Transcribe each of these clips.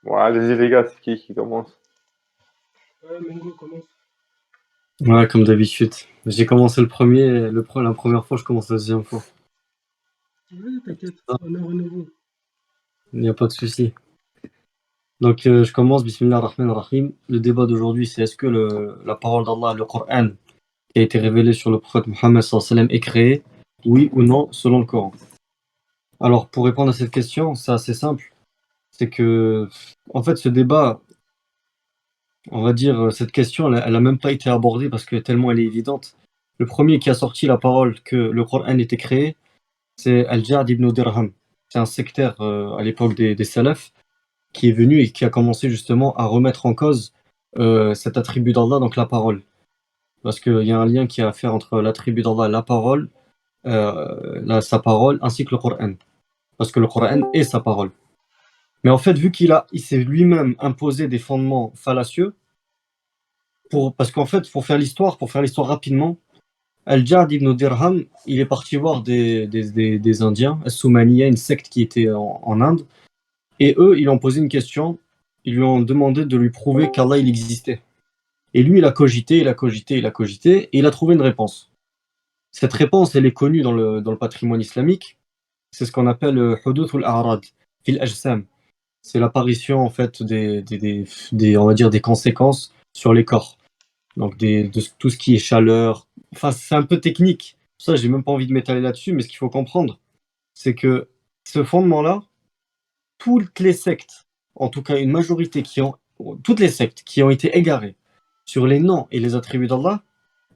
Bon, allez-y les gars, c'est qui commence? Ouais, Mengo commence. Ouais, comme d'habitude. J'ai commencé le premier, la première fois, je commence la deuxième fois. Oui, t'inquiète, Ah, honneur à nouveau. il n'y a pas de souci. Donc, je commence, Bismillah ar-Rahman ar-Rahim. Le débat d'aujourd'hui, c'est est-ce que la parole d'Allah, le Coran, qui a été révélé sur le prophète Mohammed sallallahu alayhi wa sallam, est créé, oui ou non, selon le Coran? Alors, pour répondre à cette question, c'est assez simple. C'est que, en fait, ce débat, on va dire, cette question, elle a même pas été abordée parce que tellement elle est évidente. Le premier qui a sorti la parole que le Coran était créé, c'est Al-Ja'd ibn Dirham. C'est un sectaire à l'époque des salafs qui est venu et qui a commencé justement à remettre en cause cet attribut d'Allah, donc la parole. Parce qu'il y a un lien qui a à faire entre l'attribut d'Allah, la parole, sa parole, ainsi que le Coran. Parce que le Coran est sa parole. Mais en fait, vu il s'est lui-même imposé des fondements fallacieux, parce qu'en fait, pour faire l'histoire rapidement, Al-Ja'd ibn Dirham, il est parti voir des Indiens, As-Soumaniya, une secte qui était en Inde, et eux, ils lui ont posé une question, ils lui ont demandé de lui prouver qu'Allah, il existait. Et lui, il a cogité, et il a trouvé une réponse. Cette réponse, elle est connue dans le patrimoine islamique, c'est ce qu'on appelle Huduth al-A'rad, fil ajsam. C'est l'apparition, en fait, on va dire, des conséquences sur les corps. Donc, de tout ce qui est chaleur. Enfin, c'est un peu technique. Ça, j'ai même pas envie de m'étaler là-dessus, mais ce qu'il faut comprendre, c'est que ce fondement-là, toutes les sectes, en tout cas une majorité toutes les sectes qui ont été égarées sur les noms et les attributs d'Allah,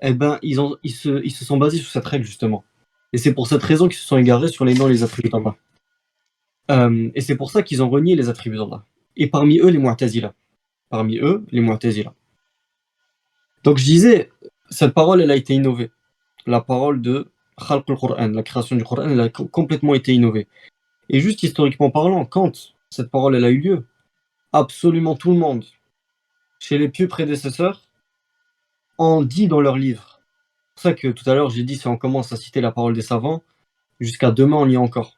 eh ben, ils se sont basés sur cette règle, justement. Et c'est pour cette raison qu'ils se sont égarés sur les noms et les attributs d'Allah. Et c'est pour ça qu'ils ont renié les attributs d'Allah. Et parmi eux, les Mu'tazila. Donc je disais, cette parole, elle a été innovée. La parole de Khalq al-Qur'an, la création du Coran, elle a complètement été innovée. Et juste historiquement parlant, quand cette parole, elle a eu lieu, absolument tout le monde, chez les pieux prédécesseurs, en dit dans leurs livres. C'est pour ça que tout à l'heure, j'ai dit, si on commence à citer la parole des savants, jusqu'à demain, on y est encore.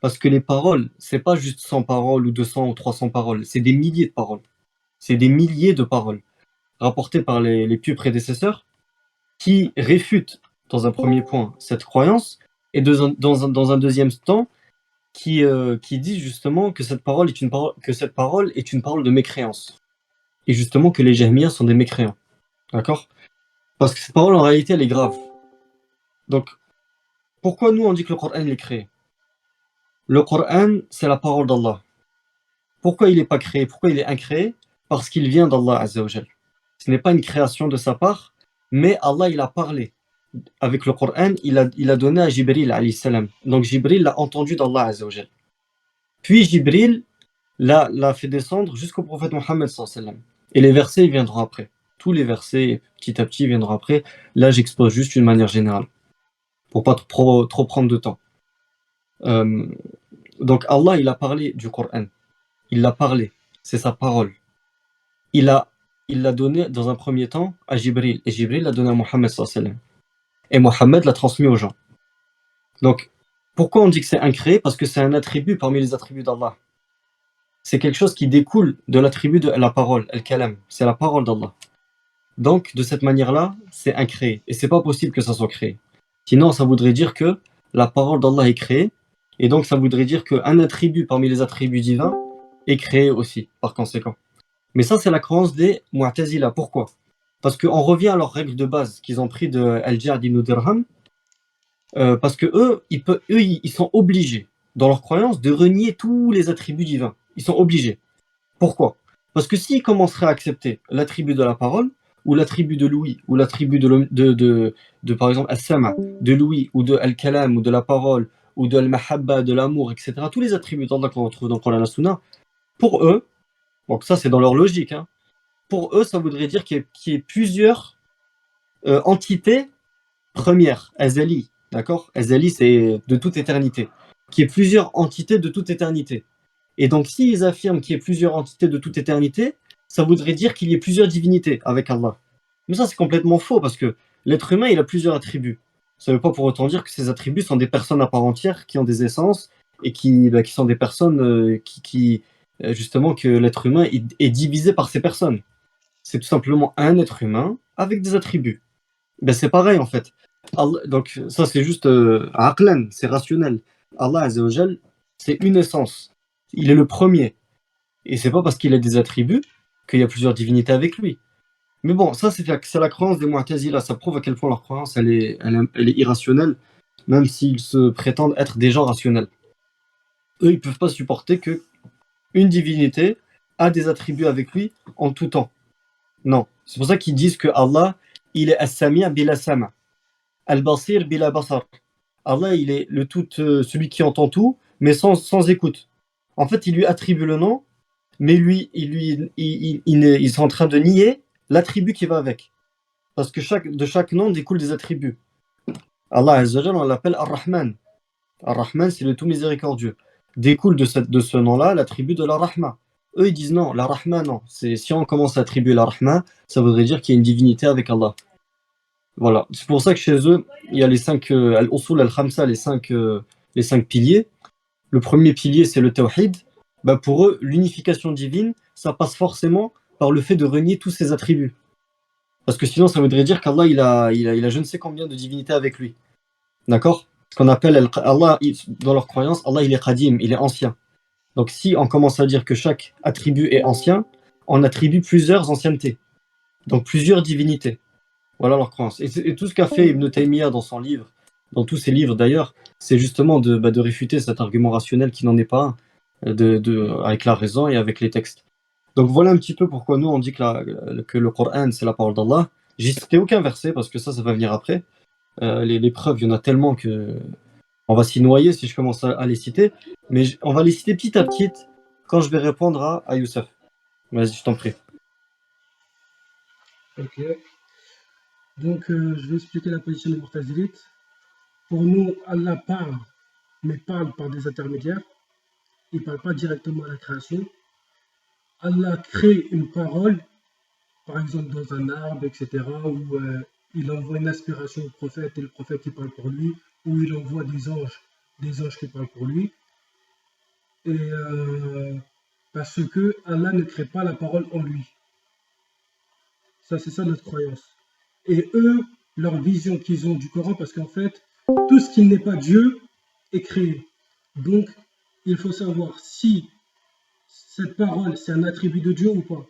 Parce que les paroles, c'est pas juste 100 paroles ou 200 ou 300 paroles, c'est des milliers de paroles. C'est des milliers de paroles rapportées par les pieux prédécesseurs qui réfutent, dans un premier point, cette croyance, et dans un deuxième temps, qui disent justement que cette parole est une parole de mécréance. Et justement que les Jahmiyyas sont des mécréants. D'accord? Parce que cette parole, en réalité, elle est grave. Donc, pourquoi nous, on dit que le Coran est créé? Le Coran, c'est la parole d'Allah. Pourquoi il n'est pas créé? Pourquoi il est incréé? Parce qu'il vient d'Allah Azza wa Jal. Ce n'est pas une création de sa part, mais Allah, il a parlé. Avec le Coran, il a donné à Jibril alayhi salam. Donc Jibril l'a entendu d'Allah Azza wa Jal. Puis Jibril l'a fait descendre jusqu'au prophète Mohammed sallallahu alayhi wa sallam. Et les versets ils viendront après. Tous les versets, petit à petit, viendront après. Là, j'expose juste une manière générale, pour pas trop prendre de temps. Donc Allah, il a parlé du Coran. Il l'a parlé. C'est sa parole. Il l'a donné dans un premier temps à Jibril. Et Jibril l'a donné à Mohammed sallallahu alayhi wa sallam. Et Mohammed l'a transmis aux gens. Donc, pourquoi on dit que c'est incréé? Parce que c'est un attribut parmi les attributs d'Allah. C'est quelque chose qui découle de l'attribut de la parole, al-kalam. C'est la parole d'Allah. Donc, de cette manière-là, c'est incréé. Et c'est pas possible que ça soit créé. Sinon, ça voudrait dire que la parole d'Allah est créée. Et donc, ça voudrait dire qu'un attribut parmi les attributs divins est créé aussi, par conséquent. Mais ça, c'est la croyance des Mu'tazila. Pourquoi? Parce qu'on revient à leurs règles de base qu'ils ont pris de Al-Ja'd ibn Dirham. Parce que eux, ils sont obligés, dans leur croyance, de renier tous les attributs divins. Ils sont obligés. Pourquoi? Parce que s'ils commenceraient à accepter l'attribut de la parole, ou l'attribut de l'ouïe, ou l'attribut par exemple, al-sama, de l'ouïe, ou de al-kalam, ou de la parole, ou de al-mahabba, de l'amour, etc., tous les attributs d'Allah qu'on retrouve dans le Coran et la Sunna, pour eux, donc ça c'est dans leur logique, hein, pour eux ça voudrait dire qu'il y ait plusieurs entités premières, azali, d'accord? Azali c'est de toute éternité, qu'il y ait plusieurs entités de toute éternité. Et donc, s'ils affirment qu'il y ait plusieurs entités de toute éternité, ça voudrait dire qu'il y ait plusieurs divinités avec Allah. Mais ça, c'est complètement faux, parce que l'être humain, il a plusieurs attributs. Ça ne veut pas pour autant dire que ces attributs sont des personnes à part entière, qui ont des essences, et qui sont des personnes justement que l'être humain est divisé par ses personnes. C'est tout simplement un être humain avec des attributs. Ben, c'est pareil en fait. Donc ça c'est juste aqlan, c'est rationnel. Allah Azza wa Jal, c'est une essence. Il est le premier. Et c'est pas parce qu'il a des attributs qu'il y a plusieurs divinités avec lui. Mais bon, ça c'est la croyance des Mu'tazila. Ça prouve à quel point leur croyance elle est irrationnelle, même s'ils se prétendent être des gens rationnels. Eux, ils peuvent pas supporter que une divinité a des attributs avec lui en tout temps. Non. C'est pour ça qu'ils disent que Allah, il est as-sami' bila sama', al-basir bila basar. Allah, il est le tout, celui qui entend tout, mais sans écoute. En fait, il lui attribue le nom, mais ils sont en train de nier l'attribut qui va avec. Parce que de chaque nom découle des attributs. Allah Azza wa Jalla, on l'appelle Ar-Rahman. Ar-Rahman, c'est le tout miséricordieux. Découle de ce nom-là l'attribut de la Rahma. Eux, ils disent non, la Rahma, non. Si on commence à attribuer la Rahma, ça voudrait dire qu'il y a une divinité avec Allah. Voilà. C'est pour ça que chez eux, il y a les 5 al-usul al-khamsa, les cinq piliers. Le premier pilier, c'est le tawhid. Bah pour eux, l'unification divine, ça passe forcément par le fait de renier tous ses attributs. Parce que sinon, ça voudrait dire qu'Allah, il a je ne sais combien de divinités avec lui. D'accord? Ce qu'on appelle Allah, dans leur croyance, Allah, il est qadim, il est ancien. Donc si on commence à dire que chaque attribut est ancien, on attribue plusieurs anciennetés. Donc plusieurs divinités. Voilà leur croyance. Et tout ce qu'a fait Ibn Taymiyyah dans son livre, dans tous ses livres d'ailleurs, c'est justement de réfuter cet argument rationnel qui n'en est pas un, avec la raison et avec les textes. Donc voilà un petit peu pourquoi nous on dit que le Coran c'est la parole d'Allah. J'ai cité aucun verset parce que ça va venir après. Les preuves, il y en a tellement que on va s'y noyer si je commence à les citer. Mais on va les citer petit à petit quand je vais répondre à Youssef. Vas-y, je t'en prie. Ok. Donc, je vais expliquer la position des Mu'tazilites. Pour nous, Allah parle, mais parle par des intermédiaires. Il ne parle pas directement à la création. Allah crée une parole, par exemple dans un arbre, etc., où il envoie une aspiration au prophète et le prophète qui parle pour lui, où il envoie des anges qui parlent pour lui. Et parce que Allah ne crée pas la parole en lui. Ça, c'est ça notre croyance. Et eux, leur vision qu'ils ont du Coran, parce qu'en fait, tout ce qui n'est pas Dieu est créé. Donc, il faut savoir si cette parole, c'est un attribut de Dieu ou pas.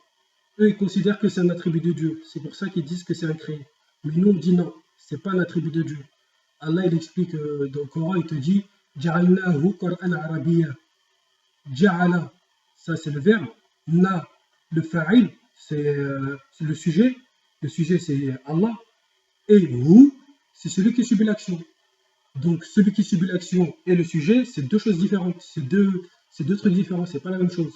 Eux, ils considèrent que c'est un attribut de Dieu. C'est pour ça qu'ils disent que c'est un créé. Mais nous, on dit non, c'est pas un attribut de Dieu. Allah, il explique dans le Coran, il te dit Ja'alnahu Qur'an Arabiyya. Ja'ala, ça c'est le verbe. Na, le fa'il, c'est le sujet. Le sujet, c'est Allah. Et hu, c'est celui qui subit l'action. Donc, celui qui subit l'action et le sujet, c'est deux choses différentes. C'est deux trucs différents, c'est pas la même chose.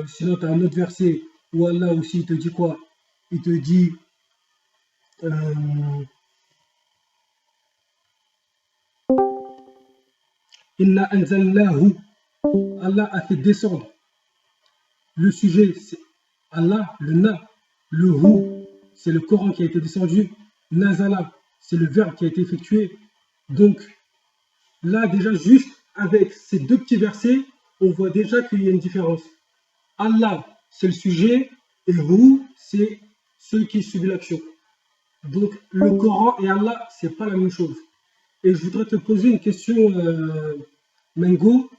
Sinon, tu as un autre verset où Allah aussi, il te dit quoi? Il te dit Inna anzalnahu. Allah a fait descendre. Le sujet, c'est Allah, le na. Le hu, c'est le Coran qui a été descendu. Nazala, c'est le verbe qui a été effectué. Donc, là, déjà, juste avec ces deux petits versets, on voit déjà qu'il y a une différence. Allah, c'est le sujet, et hu, c'est celui qui subit l'action. Donc, le Coran et Allah, c'est pas la même chose. Et je voudrais te poser une question, Mengo.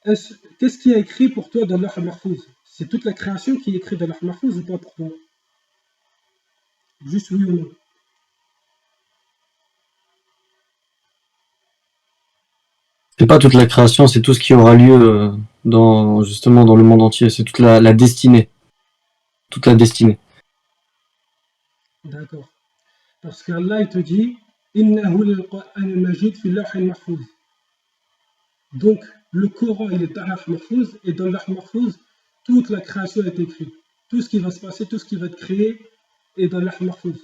Qu'est-ce qui est écrit pour toi dans l'Allah Mahfouz? C'est toute la création qui est écrite dans l'Allah Mahfouz ou pas pour toi? Juste oui ou non? C'est pas toute la création, c'est tout ce qui aura lieu justement dans le monde entier. C'est toute la destinée. Toute la destinée. D'accord. Parce qu'Allah, il te dit Innahu lil-Qur'an al-Majid fi al-Lawh al-Mahfouz. Donc, le Coran, il est dans l'Allah Mahfouz, et dans l'Allah Mahfouz, toute la création est écrite. Tout ce qui va se passer, tout ce qui va être créé est dans l'Allah Mahfouz.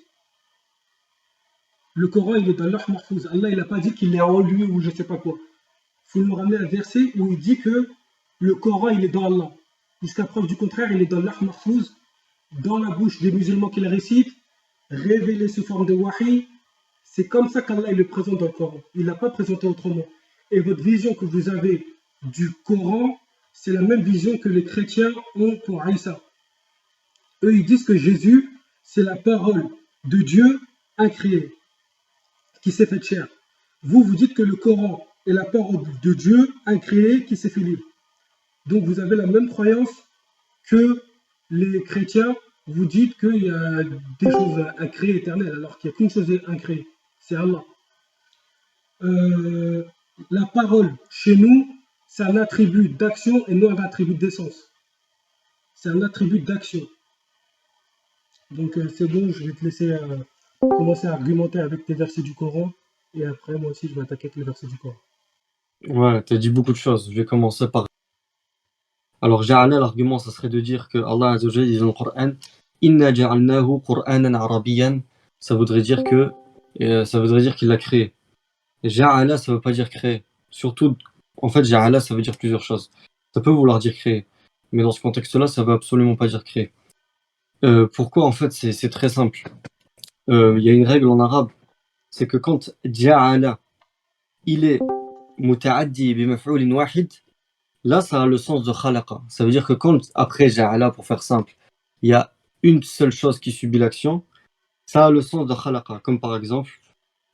Le Coran, il est dans l'Allah Mahfouz. Allah, il n'a pas dit qu'il est en lui ou je ne sais pas quoi. Il faut nous ramener un verset où il dit que le Coran, il est dans Allah. Jusqu'à preuve du contraire, il est dans l'Allah Mahfouz, dans la bouche des musulmans qui le récitent, révélé sous forme de wahi. C'est comme ça qu'Allah le présente dans le Coran. Il ne l'a pas présenté autrement. Et votre vision que vous avez du Coran, c'est la même vision que les chrétiens ont pour Aïssa. Eux, ils disent que Jésus, c'est la parole de Dieu incréée, qui s'est faite chair. Vous, vous dites que le Coran est la parole de Dieu incréée qui s'est fait libre. Donc vous avez la même croyance que les chrétiens. Vous dites qu'il y a des choses incréées éternelles, alors qu'il n'y a qu'une chose incréée, c'est Allah. La parole, chez nous, c'est un attribut d'action et non un attribut d'essence. C'est un attribut d'action. Donc c'est bon, je vais te laisser commencer à argumenter avec tes versets du Coran. Et après, moi aussi, je vais attaquer avec les versets du Coran. Ouais, tu as dit beaucoup de choses. Je vais commencer par. Alors, ja'ala, l'argument, ça serait de dire que Allah Azza wa Jalla dit dans le Coran, Inna ja'alnahu Qur'anan Arabiyyan. Ça voudrait dire qu'il l'a créé. Ja'ala, ça veut pas dire créer. Surtout, en fait, ja'ala, ça veut dire plusieurs choses. Ça peut vouloir dire créer. Mais dans ce contexte-là, ça veut absolument pas dire créer. Pourquoi? En fait, c'est très simple. Il y a une règle en arabe, c'est que quand ja'ala, il est muta'addi bi maf'ulin wahid, là, ça a le sens de khalaqa. Ça veut dire que quand, après ja'ala, pour faire simple, il y a une seule chose qui subit l'action, ça a le sens de khalaqa. Comme par exemple,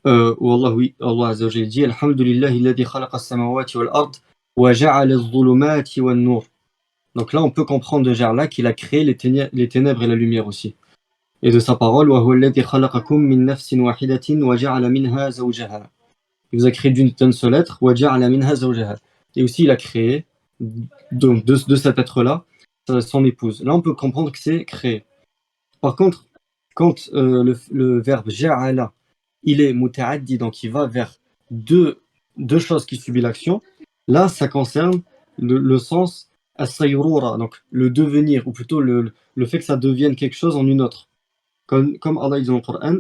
où Allah Azza wa Jalla dit Alhamdulillahi alladhi khalaqa as-samawati wal ard wa ja'ala adh-dhulumati wan nur. Donc là, on peut comprendre de ja'ala qu'il a créé les ténèbres et la lumière aussi. Et de sa parole, wa huwa alladhi khalaqakum min nafsin wahidatin wa ja'ala minha zawjaha. Il vous a créé d'un seul être, wa ja'ala minha zawjaha. Et aussi, il a créé donc de cet être-là son épouse. Là, on peut comprendre que c'est créé. Par contre, quand le verbe ja'ala, il est muta'addi, donc il va vers deux choses qui subissent l'action, là, ça concerne le sens as-sayrura, donc le devenir, ou plutôt le fait que ça devienne quelque chose en une autre. Comme Allah dit dans le Coran,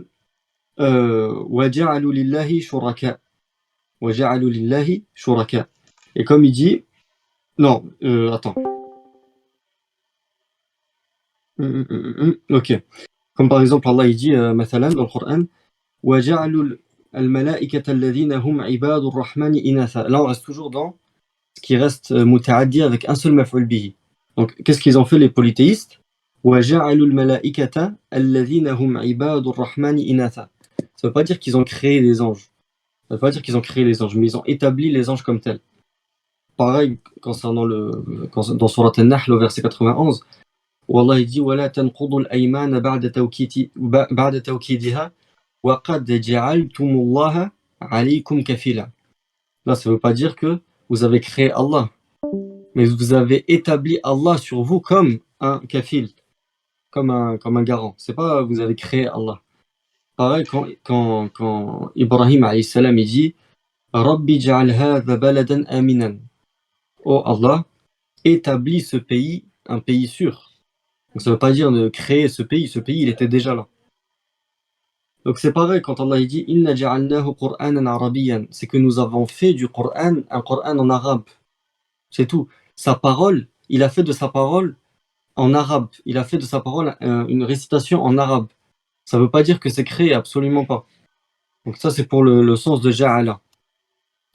wa ja'alu lillahi shuraka. Wa ja'alu lillahi shuraka. Et comme il dit, non, attends. Ok. Comme par exemple, Allah il dit, mathalan, dans le Coran, وَجَعَلُوا الْمَلَائِكَةَ الَّذِينَ هُمْ عِبَادُ الرَّحْمَنِ إِنَاثًا. Là, on reste toujours dans ce qui reste muta'addi avec un seul maf'ul bihi. Donc, qu'est-ce qu'ils ont fait les polythéistes? وَجَعَلُوا الْمَلَائِكَةَ الَّذِينَ هُمْ عِبَادُ الرَّحْمَنِ إِنَاثًا. Ça veut pas dire qu'ils ont créé les anges. Ça veut pas dire qu'ils ont créé les anges, mais ils ont établi les anges comme tels. Pareil, concernant dans Surat An-Nahl, au verset 91, où Allah il dit وَلَا تَنْقُضُوا الْأَيْمَانَ بَعْدَ تَوْكِيدِهَا وَقَدْ جَعَلْتُمُ اللَّهَ عَلَيْكُمْ كَفِيلًا. Là, ça ne veut pas dire que vous avez créé Allah, mais vous avez établi Allah sur vous comme un kafil, comme un garant. C'est pas vous avez créé Allah. Pareil, quand Ibrahim alayhi salam il dit Rabbi ja'al hadha baladan aminan. Oh Allah, établis ce pays, un pays sûr. Donc ça ne veut pas dire de créer ce pays il était déjà là. Donc c'est pareil quand Allah dit Inna ja'alnahu Qur'anan Arabiyyan, c'est que nous avons fait du Coran un Coran en arabe. C'est tout. Sa parole, il a fait de sa parole en arabe. Il a fait de sa parole une récitation en arabe. Ça ne veut pas dire que c'est créé, absolument pas. Donc ça c'est pour le sens de ja'ala.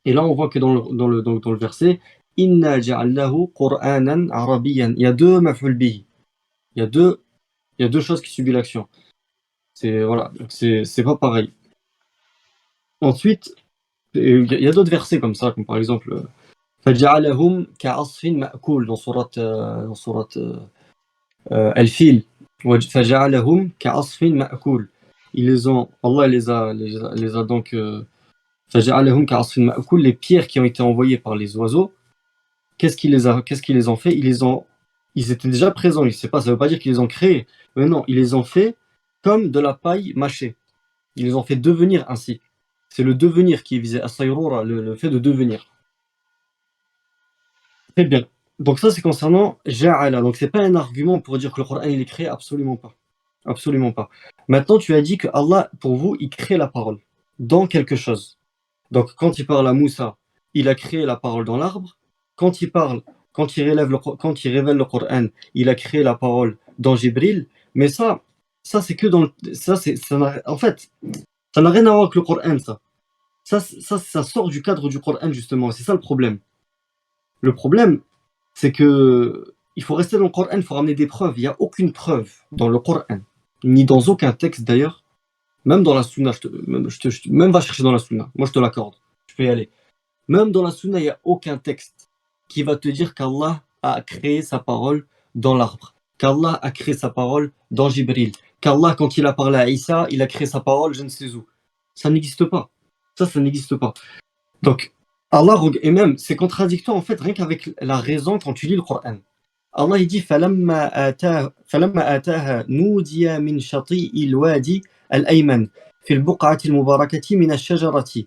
Et là on voit que dans le verset Inna ja'alnahu Qur'anan Arabiyyan. Il y a deux maf'ul bihi. Il y a deux choses qui subissent l'action. Voilà, c'est pas pareil. Ensuite, il y a d'autres versets comme ça, comme par exemple فَجَعَلَهُمْ كَعَصْفٍ مَأْكُولٍ dans sourate Al-Fil. فَجَعَلَهُمْ كَعَصْفٍ مَأْكُولٍ. Allah les a donc فَجَعَلَهُمْ كَعَصْفٍ مَأْكُولٍ, les pierres qui ont été envoyées par les oiseaux. Qu'est-ce qu'ils les ont fait? Ils étaient déjà présents, ça veut pas dire qu'ils les ont créés, mais non, ils les ont fait comme de la paille mâchée. Ils les ont fait devenir ainsi. C'est le devenir qui visait as-sayrura, le fait de devenir. Très bien. Donc ça c'est concernant ja'ala. Donc c'est pas un argument pour dire que le Coran il est créé, absolument pas. Absolument pas. Maintenant tu as dit que Allah pour vous il crée la parole dans quelque chose. Donc quand il parle à Moussa, il a créé la parole dans l'arbre. Quand il révèle le Coran, il a créé la parole dans Jibril. Mais ça c'est que en fait, ça n'a rien à voir avec le Coran, ça. Ça sort du cadre du Coran, justement. C'est ça le problème. Le problème, c'est que il faut rester dans le Coran, il faut ramener des preuves. Il n'y a aucune preuve dans le Coran, ni dans aucun texte d'ailleurs, même dans la Sunna, même va chercher dans la Sunna, moi je te l'accorde, je peux y aller. Même dans la Sunna, il n'y a aucun texte qui va te dire qu'Allah a créé sa parole dans l'arbre, qu'Allah a créé sa parole dans Jibril, qu'Allah, quand il a parlé à Isa, il a créé sa parole je ne sais où. Ça n'existe pas. Ça n'existe pas. Donc, Allah, et même, c'est contradictoire en fait, rien qu'avec la raison quand tu lis le Coran. Allah, il dit فَلَمَّا آتَاهَا نُودِيَ مِنْ شَطِيءِ الْوَادِ الْأَيْمَنِ فِي الْبُقْعَةِ الْمُبَارَكَةِ مِنَ الشَّجَرَةِ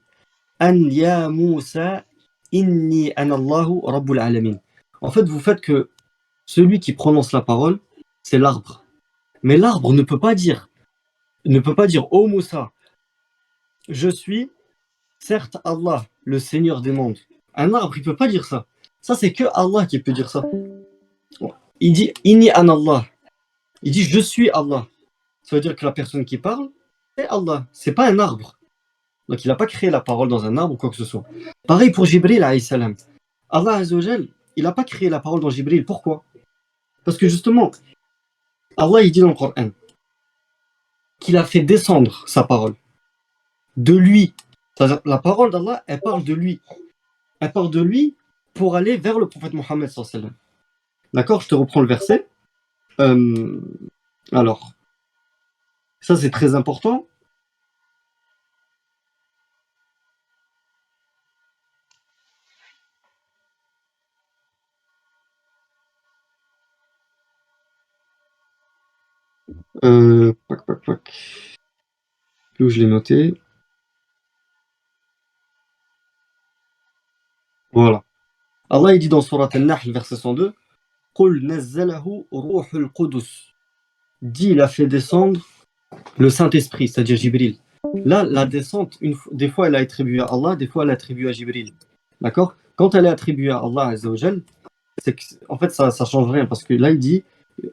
أَنْ يَا مُوسَى إِنِّي أَنَا اللَّهُ رَبُّ الْعَالَمِينَ. En fait, vous faites que celui qui prononce la parole, c'est l'arbre. Mais l'arbre ne peut pas dire oh Moussa, je suis certes Allah, le Seigneur des mondes. Un arbre, il peut pas dire ça. Ça, c'est que Allah qui peut dire ça. Il dit Inni an Allah. Il dit je suis Allah. Ça veut dire que la personne qui parle, c'est Allah. C'est pas un arbre. Donc il n'a pas créé la parole dans un arbre ou quoi que ce soit. Pareil pour Jibril alayhi salam. Allah azza wa jal, il n'a pas créé la parole dans Jibril. Pourquoi? Parce que justement, Allah il dit dans le Coran qu'il a fait descendre sa parole de lui. C'est-à-dire, la parole d'Allah, elle parle de lui. Elle parle de lui pour aller vers le prophète Mohammed sallallahu alayhi wa sallam. D'accord, je te reprends le verset. Alors, ça c'est très important. Où je l'ai noté. Voilà. Allah il dit dans Surat An-Nahl, verset 102, Qul nazzalahu ruhul qudus. Dit, il a fait descendre le Saint-Esprit, c'est-à-dire Jibril. Là, la descente, des fois elle est attribuée à Allah, des fois elle est attribuée à Jibril. D'accord? Quand elle est attribuée à Allah azza wa jal, c'est que, en fait, ça change rien, parce que là, il dit,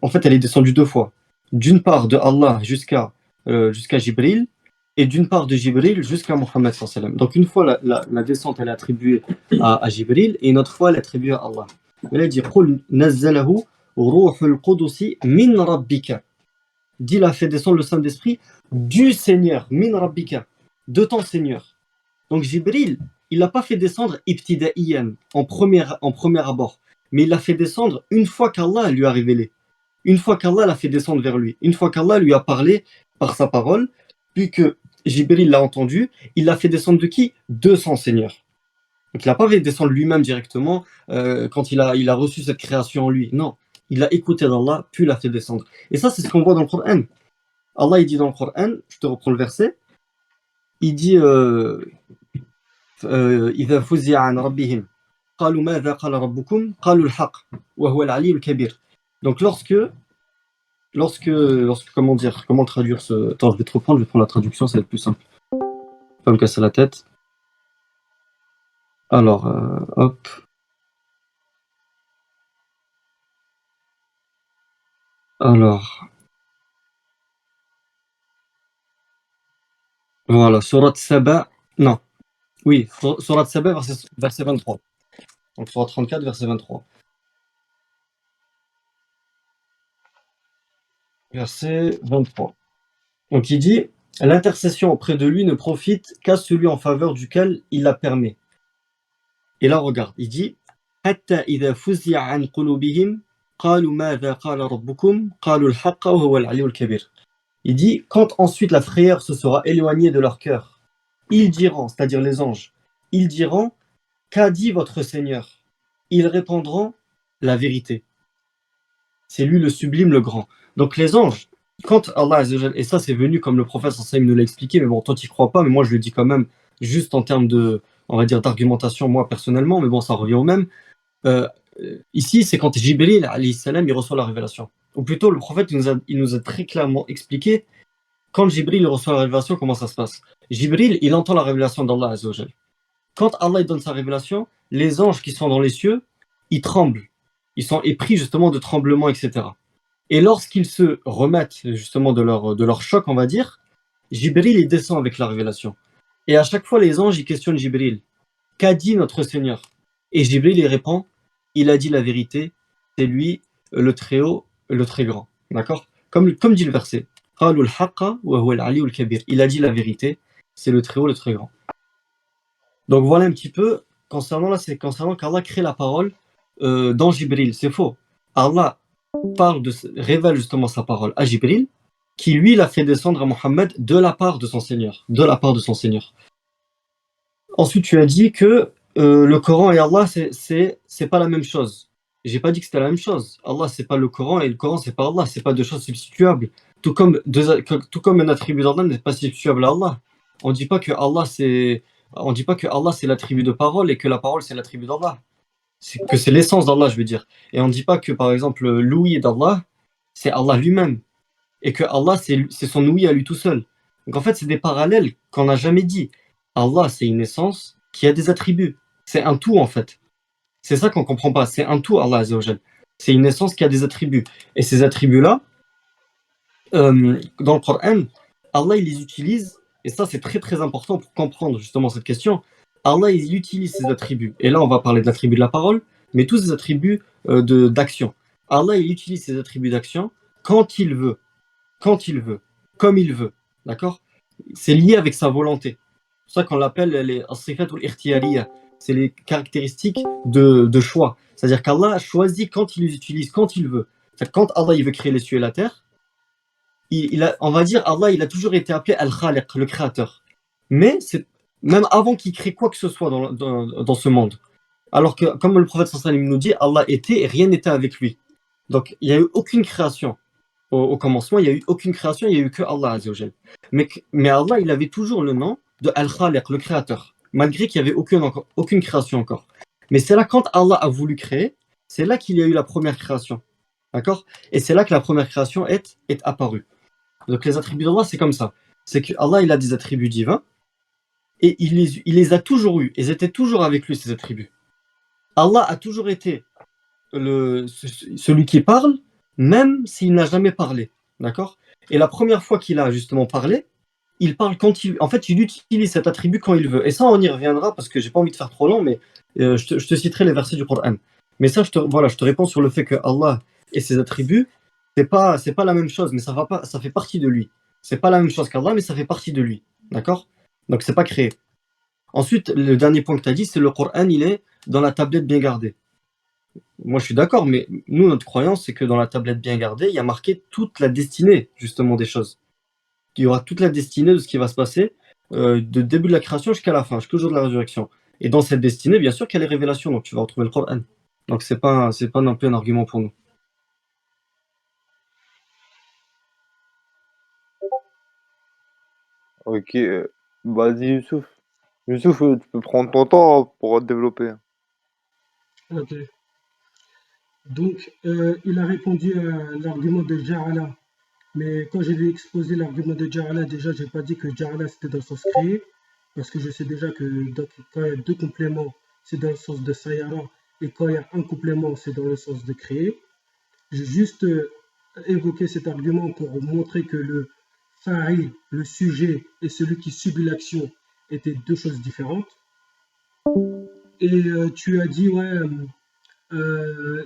en fait, elle est descendue deux fois. D'une part de Allah jusqu'à Jibril, et d'une part de Jibril jusqu'à Mohammed sallallahu alayhi wa sallam. Donc une fois la descente elle est attribuée à Jibril et une autre fois elle est attribuée à Allah. Mais là il dit Qul nazzalahu ruhul qudusi min rabbika. Dit il a fait descendre le Saint-Esprit du Seigneur, min rabbika, de ton Seigneur. Donc Jibril, il l'a pas fait descendre ibtida'iyan, en premier abord, mais il l'a fait descendre une fois qu'Allah lui a révélé. Une fois qu'Allah l'a fait descendre vers lui, une fois qu'Allah lui a parlé par sa parole, puis que Jibril l'a entendu, il l'a fait descendre de qui? De son Seigneur. Donc il n'a pas fait descendre lui-même directement quand il a reçu cette création en lui. Non, il a écouté d'Allah, puis il l'a fait descendre. Et ça, c'est ce qu'on voit dans le Coran. Allah, il dit dans le Coran, je te reprends le verset, il dit إِذَا فُزِعَ عَنْ رَبِّهِمْ قَالُوا مَاذَا قَالَ رَبُّكُمْ قَالُوا الْحَقَّ وَهُوَ الْعَلِيُّ الْكَبِيرُ. Donc lorsque, comment le traduire ce... Attends, je vais te reprendre, je vais prendre la traduction, ça va être plus simple. Pas me casser la tête. Alors, hop. Alors. Voilà, Surat Saba. Non. Oui, Surat Saba, verset 23. Donc, Surat 34, verset 23. Verset 23. Donc, il dit l'intercession auprès de lui ne profite qu'à celui en faveur duquel il la permet. Et là, regarde, il dit Hatta idha fuzi'a an qulubihim qalu madha qala rabbukum qalu al-haqqa wa huwa al-'aliyyul kabir. Il dit quand ensuite la frayeur se sera éloignée de leur cœur, ils diront, c'est-à-dire les anges, ils diront qu'a dit votre Seigneur? Ils répondront la vérité. C'est lui le sublime, le grand. Donc les anges, quand Allah, et ça c'est venu comme le prophète sallallahu nous l'a expliqué, mais bon, toi tu n'y crois pas, mais moi je le dis quand même, juste en termes de, on va dire, d'argumentation, moi personnellement, mais bon, ça revient au même. Ici, c'est quand Jibril, alayhi salam, il reçoit la révélation. Ou plutôt, le prophète, il nous a très clairement expliqué, quand Jibril reçoit la révélation, comment ça se passe. Jibril, il entend la révélation d'Allah, azza wa jal. Quand Allah il donne sa révélation, les anges qui sont dans les cieux, ils tremblent. Ils sont épris justement de tremblements, etc. Et lorsqu'ils se remettent justement de leur choc, on va dire, Jibril il descend avec la révélation. Et à chaque fois, les anges ils questionnent Jibril. Qu'a dit notre Seigneur? Et Jibril il répond, il a dit la vérité c'est lui le très haut, le très grand. D'accord? Comme dit le verset. قالوا الحق وهو العلي الكبير. Il a dit la vérité, c'est le très haut, le très grand. Donc voilà un petit peu, concernant là, c'est concernant qu'Allah crée la parole dans Jibril. C'est faux. Allah révèle justement sa parole à Jibril, qui lui l'a fait descendre à Mohammed de la part de son Seigneur. De la part de son Seigneur. Ensuite, tu as dit que le Coran et Allah, c'est pas la même chose. J'ai pas dit que c'était la même chose. Allah, c'est pas le Coran et le Coran, c'est pas Allah. C'est pas deux choses substituables. Tout comme un attribut d'Allah n'est pas substituable à Allah. On dit pas que Allah, c'est l'attribut de parole et que la parole, c'est l'attribut d'Allah. C'est l'essence d'Allah, je veux dire. Et on dit pas que, par exemple, l'ouïe d'Allah, c'est Allah lui-même. Et que Allah, c'est son ouïe à lui tout seul. Donc en fait, c'est des parallèles qu'on n'a jamais dit. Allah, c'est une essence qui a des attributs. C'est un tout, en fait. C'est ça qu'on comprend pas. C'est un tout, Allah Azza wa Jal. C'est une essence qui a des attributs. Et ces attributs-là, dans le Coran, Allah, il les utilise, et ça, c'est très, très important pour comprendre justement cette question. Allah, il utilise ces attributs. Et là, on va parler de l'attribut de la parole, mais tous ces attributs d'action. Allah, il utilise ces attributs d'action quand il veut, comme il veut. D'accord? C'est lié avec sa volonté. C'est pour ça qu'on l'appelle les as-sifat ou l'ikhtiyariya. C'est les caractéristiques de choix. C'est-à-dire qu'Allah choisit quand il les utilise, quand il veut. C'est-à-dire quand Allah il veut créer les cieux et la terre, on va dire Allah il a toujours été appelé Al-Khaliq, le créateur. Mais c'est même avant qu'il crée quoi que ce soit dans ce monde. Alors que, comme le prophète sallallahu alayhi wa sallam nous dit, Allah était et rien n'était avec lui. Donc il n'y a eu aucune création. Au commencement, il n'y a eu aucune création, il n'y a eu que Allah Azza wa Jal. Mais Allah, il avait toujours le nom de Al-Khaliq, le créateur, malgré qu'il n'y avait aucune création encore. Mais c'est là, quand Allah a voulu créer, c'est là qu'il y a eu la première création. D'accord? Et c'est là que la première création est apparue. Donc les attributs d'Allah, c'est comme ça. C'est que Allah, il a des attributs divins, et il les a toujours eus. Ils étaient toujours avec lui, ces attributs. Allah a toujours été celui qui parle, même s'il n'a jamais parlé. D'accord? Et la première fois qu'il a justement parlé, il parle en fait, il utilise cet attribut quand il veut. Et ça, on y reviendra parce que j'ai pas envie de faire trop long, mais je te citerai les versets du Coran. Mais ça, je te réponds sur le fait que Allah et ses attributs, c'est pas la même chose, mais ça fait partie de lui. C'est pas la même chose qu'Allah, mais ça fait partie de lui. D'accord? Donc, c'est pas créé. Ensuite, le dernier point que tu as dit, c'est le Coran, il est dans la tablette bien gardée. Moi, je suis d'accord, mais nous, notre croyance, c'est que dans la tablette bien gardée, il y a marqué toute la destinée, justement, des choses. Il y aura toute la destinée de ce qui va se passer, de début de la création jusqu'à la fin, jusqu'au jour de la résurrection. Et dans cette destinée, bien sûr qu'il y a les révélations, donc tu vas retrouver le Coran. Donc, c'est pas non plus un argument pour nous. Ok, vas-y Youssouf. Youssouf, tu peux prendre ton temps pour développer. Ok. Donc, il a répondu à l'argument de Ja'ala. Mais quand je lui ai exposé l'argument de Ja'ala, déjà, je n'ai pas dit que Ja'ala c'était dans le sens créé. Parce que je sais déjà que quand il y a deux compléments, c'est dans le sens de Sayara. Et quand il y a un complément, c'est dans le sens de créer. J'ai juste évoqué cet argument pour montrer que le fa'il, le sujet, et celui qui subit l'action étaient deux choses différentes. Et tu as dit, ouais,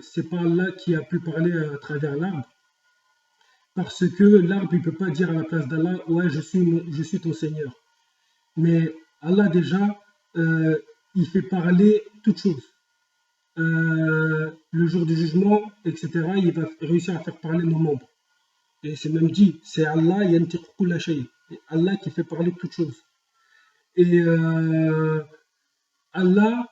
c'est pas Allah qui a pu parler à travers l'arbre. Parce que l'arbre, il ne peut pas dire à la place d'Allah, ouais, je suis ton Seigneur. Mais Allah, déjà, il fait parler toutes choses. Le jour du jugement, etc., il va réussir à faire parler nos membres. Et c'est même dit, c'est Allah, yantiq kulla shay. Allah qui fait parler toutes choses. Et Allah,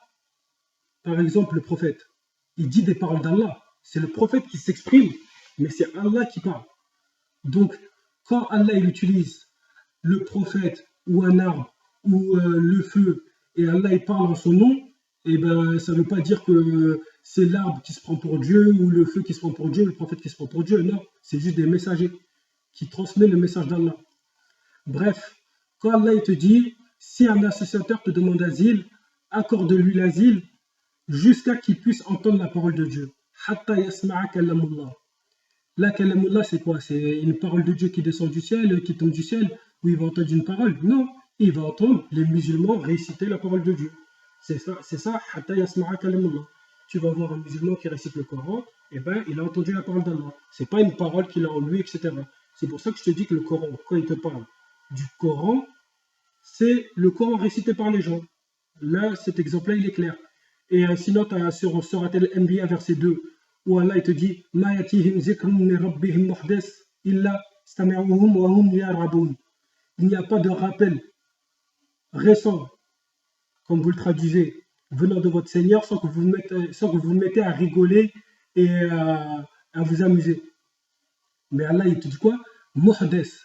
par exemple, le prophète, il dit des paroles d'Allah. C'est le prophète qui s'exprime, mais c'est Allah qui parle. Donc, quand Allah il utilise le prophète ou un arbre ou le feu, et Allah il parle en son nom, et ben ça ne veut pas dire que c'est l'arbre qui se prend pour Dieu, ou le feu qui se prend pour Dieu, ou le prophète qui se prend pour Dieu. Non, c'est juste des messagers qui transmettent le message d'Allah. Bref, quand Allah il te dit, si un associateur te demande asile, accorde-lui l'asile jusqu'à qu'il puisse entendre la parole de Dieu. Hatta yasma'a kalamullah. Là, kalamullah, c'est quoi? C'est une parole de Dieu qui descend du ciel, qui tombe du ciel, où il va entendre une parole? Non, il va entendre les musulmans réciter la parole de Dieu. C'est ça, hatta yasma'a kalamullah. tu vas voir un musulman qui récite le Coran, eh ben, il a entendu la parole d'Allah. C'est pas une parole qu'il a en lui, etc. C'est pour ça que je te dis que le Coran, quand il te parle du Coran, c'est le Coran récité par les gens. Là, cet exemple-là, il est clair. Et sinon, tu as sur Surat Al-Anbiya, verset 2, où Allah il te dit Ma yatihim zikrun min rabbihim muhdas illa stami'uhum wa hum yarabun. Il n'y a pas de rappel récent, comme vous le traduisez, venant de votre Seigneur, sans que vous vous mettez à rigoler et à vous amuser. Mais Allah, il te dit quoi? Muhdas.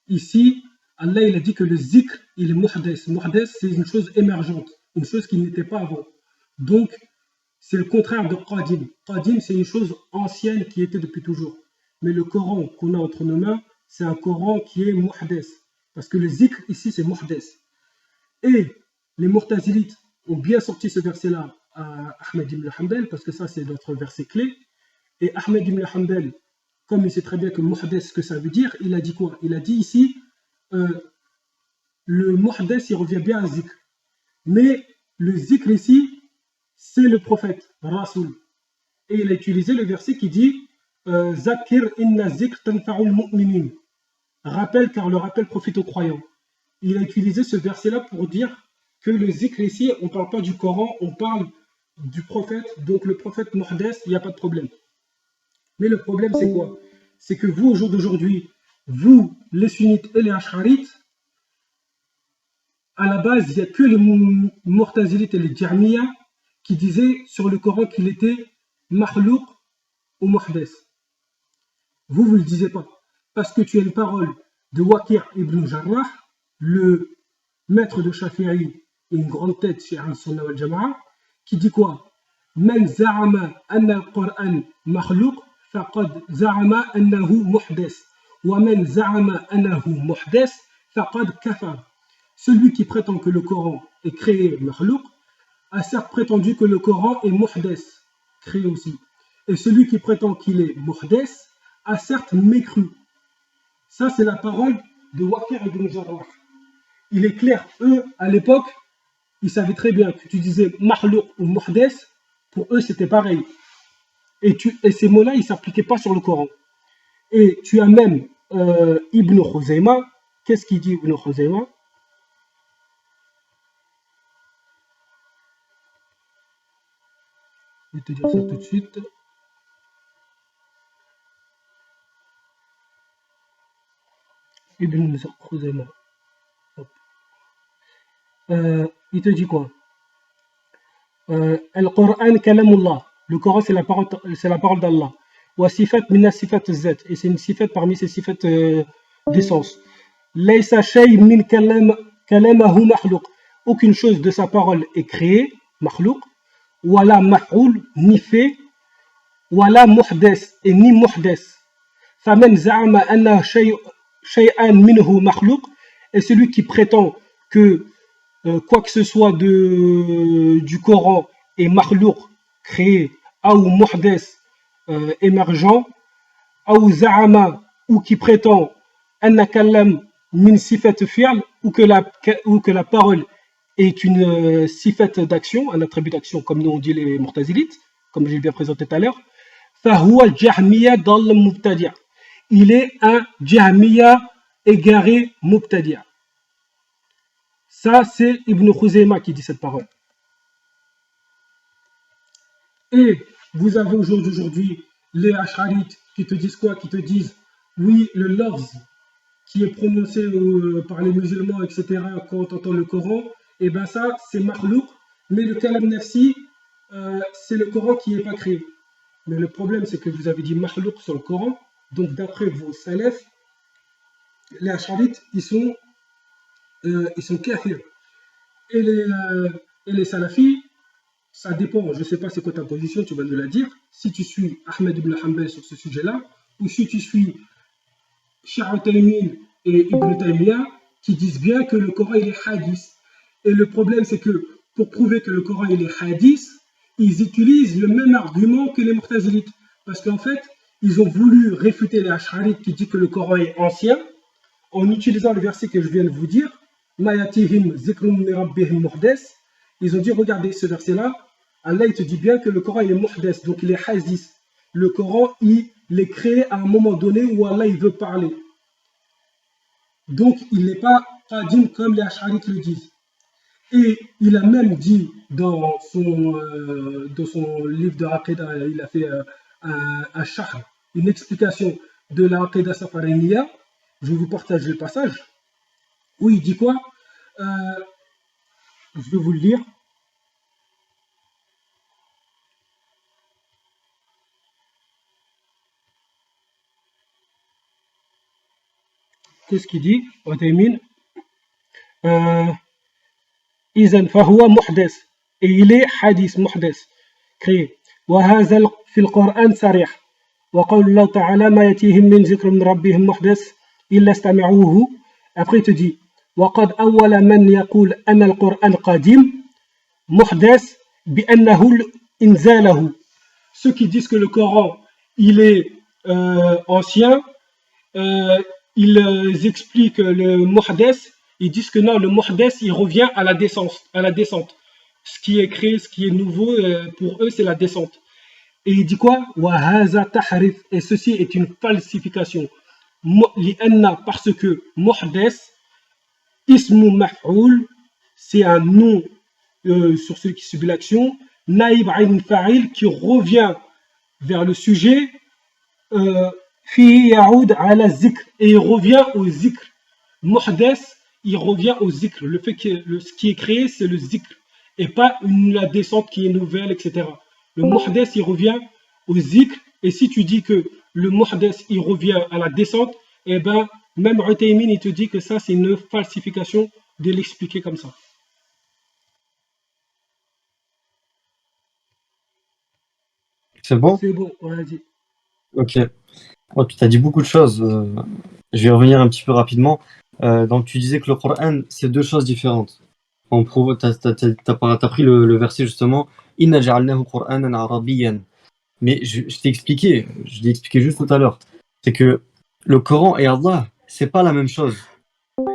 Ici, Allah, il a dit que le zikr, il est muhdas. Muhdas, c'est une chose émergente, une chose qui n'était pas avant. Donc, c'est le contraire de qadim. Qadim, c'est une chose ancienne qui était depuis toujours. Mais le Coran qu'on a entre nos mains, c'est un Coran qui est muhdas. Parce que le zikr, ici, c'est muhdas. Et les Mu'tazilites ont bien sorti ce verset-là à Ahmed ibn Hanbal, parce que ça, c'est notre verset clé. Et Ahmed ibn Hanbal, comme il sait très bien que muhdas, ce que ça veut dire, il a dit quoi? Il a dit ici, le muhdas, il revient bien à zikr. Mais le zikr ici, c'est le prophète, Rasoul. Et il a utilisé le verset qui dit Zakir inna zikr tanfa'ul mu'minin. Rappel, car le rappel profite aux croyants. Il a utilisé ce verset-là pour dire que le zikr ici, on ne parle pas du Coran, on parle du prophète. Donc le prophète muhdas, il n'y a pas de problème. Mais le problème, c'est quoi? C'est que vous, au jour d'aujourd'hui, vous, les sunnites et les ash'arites, à la base, il n'y a que les mu'tazilites et les jahmiya qui disaient sur le Coran qu'il était makhlouq ou muhdas. Vous ne le disiez pas. Parce que tu as une parole de Waqi' ibn Jarrah, le maître de Shafi'i et une grande tête chez Al-Sunnah wal Jama'a, qui dit quoi? Man za'ama anna al-Qur'an makhlouq faqad za'ama annahu muhdas. Wa man za'ama annahu muhdas faqad kafar. Celui qui prétend que le Coran est créé makhlouq a certes prétendu que le Coran est muhdas, créé aussi. Et celui qui prétend qu'il est muhdas a certes mécru. Ça, c'est la parole de Waqi' ibn Jarrah. Il est clair, eux, à l'époque, ils savaient très bien que tu disais makhlouq ou muhdas, pour eux, c'était pareil. Et ces mots-là, ils ne s'appliquaient pas sur le Coran. Et tu as même Ibn Khuzayma. Qu'est-ce qu'il dit, Ibn Khuzayma? Je vais te dire ça tout de suite. Ibn Khuzayma. Il te dit quoi? Al-Qur'an kalamullah. Le Coran, c'est la parole d'Allah. Wa sifat minna sifat zat. Et c'est une sifat parmi ces sifat d'essence. Laysa shay min kalamahu makhlouq. Aucune chose de sa parole est créée, makhlouq. Wala mah'oul, ni fait. Wala muhdas, et ni muhdas. Faman za'ama anna shay'an minhu makhlouq. Et celui qui prétend que quoi que ce soit du Coran est makhlouq, créé, ou muhdas, émergent, ou za'ama, ou qui prétend anna kallam min sifat fi'l, ou que la parole est une sifat d'action, un attribut d'action, comme nous on dit les Mu'tazilites, comme j'ai bien présenté tout à l'heure. Fahuwa al-Jahmiya dal mubtadi'. Il est un Jahmiya égaré mubtadi'. Ça, c'est Ibn Khuzayma qui dit cette parole. Et vous avez aujourd'hui les Ash'arites qui te disent quoi? Qui te disent, oui, le lafz qui est prononcé par les musulmans, etc., quand on entend le Coran, et bien ça, c'est makhlouq, mais le kalam nafsi, c'est le Coran qui n'est pas créé. Mais le problème, c'est que vous avez dit makhlouq sur le Coran, donc d'après vos salafs, les Ash'arites, ils sont kafirs. Et les salafis, ça dépend, je ne sais pas c'est quoi ta position, tu vas nous la dire. Si tu suis Ahmed ibn Hanbal sur ce sujet-là, ou si tu suis Cheikh al-Taymin et Ibn Taymiyyah, qui disent bien que le Coran il est hadith. Et le problème, c'est que pour prouver que le Coran il est hadith, ils utilisent le même argument que les Mu'tazilites. Parce qu'en fait, ils ont voulu réfuter les Ash'arites qui disent que le Coran est ancien, en utilisant le verset que je viens de vous dire, Ma yatihim zikrun min rabbihim muhdas. Ils ont dit, regardez ce verset-là, Allah il te dit bien que le Coran il est muhdas, donc il est hadith. Le Coran il est créé à un moment donné où Allah il veut parler. Donc il n'est pas qadim comme les Ash'arites le disent. Et il a même dit dans son livre de Aqidah, il a fait un sharh, une explication de la Aqidah Safariniya. Je vais vous partager le passage où il dit quoi. Je vais vous le lire. Qu'est-ce qu'il dit Uthaymin إذن فهو محدث et il est hadith محدث créé وهذا في القرآن صريح وقول الله تعالى ما يأتيهم من ذكر من ربهم محدث إلا استمعوه. Après il te dit وقد أول من يقول أن القرآن قديم محدث بأنه إنزاله. Ceux qui disent que le Coran il est ancien, ils expliquent le muhdas. Ils disent que non, le muhdas il revient à la descente. Ce qui est créé, ce qui est nouveau, pour eux c'est la descente. Et il dit quoi? وهذا تحريف, et ceci est une falsification. لأن, parce que muhdas ismu maf'oul, c'est un nom sur celui qui subit l'action, naïb ayn fa'il, qui revient vers le sujet, fi yaoud ala zikr, et il revient au zikr. Muhdas il revient au zikr. Le fait que ce qui est créé, c'est le zikr. Et pas la descente qui est nouvelle, etc. Le muhdas, il revient au zikr. Et si tu dis que le muhdas, il revient à la descente, eh ben, même Uthaymin, il te dit que ça, c'est une falsification de l'expliquer comme ça. C'est bon? C'est bon, on l'a dit. Ok. Oh, tu as dit beaucoup de choses. Je vais revenir un petit peu rapidement. Donc tu disais que le Coran, c'est deux choses différentes. T'as pris le verset justement. Inna ja'alnahu Qur'anan arabiyyan. Mais je t'ai expliqué, je l'ai expliqué juste tout à l'heure. C'est que le Coran et Allah, c'est pas la même chose.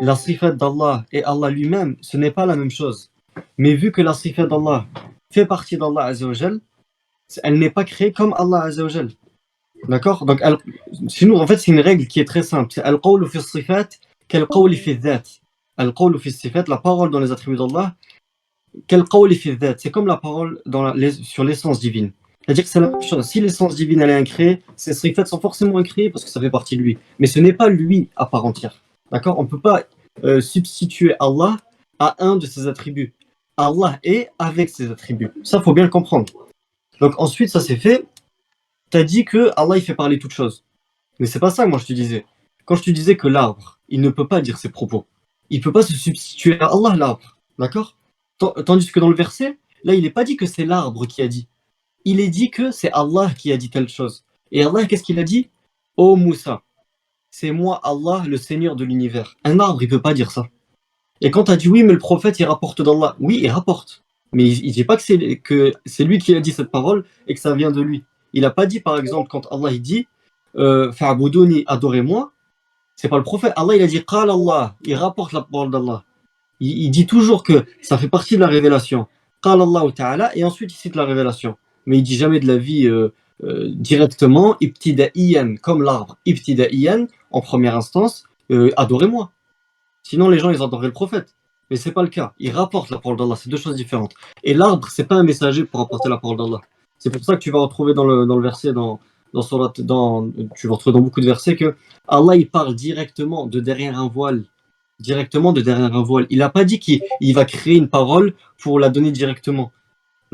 La sifat d'Allah et Allah lui-même, ce n'est pas la même chose. Mais vu que la sifat d'Allah fait partie d'Allah Azza wa Jal, elle n'est pas créée comme Allah Azza wa Jal. D'accord? Donc, chez nous, en fait, c'est une règle qui est très simple. C'est al-qawlu fi sifat kal-qawli fi dhat. Al-qawlu fi sifat, la parole dans les attributs d'Allah, kal-qawli fi dhat. C'est comme la parole sur l'essence divine. C'est-à-dire que c'est la même chose. Si l'essence divine elle est incréée, ces sifat sont forcément incréés parce que ça fait partie de lui. Mais ce n'est pas lui à part entière. D'accord? On ne peut pas substituer Allah à un de ses attributs. Allah est avec ses attributs. Ça, il faut bien le comprendre. Donc ensuite, ça c'est fait. Tu as dit que Allah il fait parler toute chose. Mais c'est pas ça que moi je te disais. Quand je te disais que l'arbre, il ne peut pas dire ses propos. Il ne peut pas se substituer à Allah, l'arbre. D'accord? Tandis que dans le verset, là, il n'est pas dit que c'est l'arbre qui a dit. Il est dit que c'est Allah qui a dit telle chose. Et Allah, qu'est-ce qu'il a dit? Oh Moussa, c'est moi Allah, le Seigneur de l'univers. Un arbre, il ne peut pas dire ça. Et quand tu as dit oui, mais le prophète, il rapporte d'Allah. Oui, il rapporte. Mais il ne dit pas que c'est lui qui a dit cette parole et que ça vient de lui. Il n'a pas dit, par exemple, quand Allah il dit Fa'buduni, adorez-moi, c'est pas le prophète. Allah il a dit Qala Allah, il rapporte la parole d'Allah. Il dit toujours que ça fait partie de la révélation. Qala Allah ta'ala, et ensuite il cite la révélation. Mais il dit jamais de la vie directement, ibtida'iyan, comme l'arbre. Ibtida'iyan, en première instance, adorez-moi. Sinon les gens ils adoreraient le prophète. Mais c'est pas le cas. Il rapporte la parole d'Allah, c'est deux choses différentes. Et l'arbre, c'est pas un messager pour apporter la parole d'Allah. C'est pour ça que tu vas retrouver dans le verset, tu vas retrouver dans beaucoup de versets que Allah il parle directement de derrière un voile. Directement de derrière un voile. Il n'a pas dit qu'il va créer une parole pour la donner directement.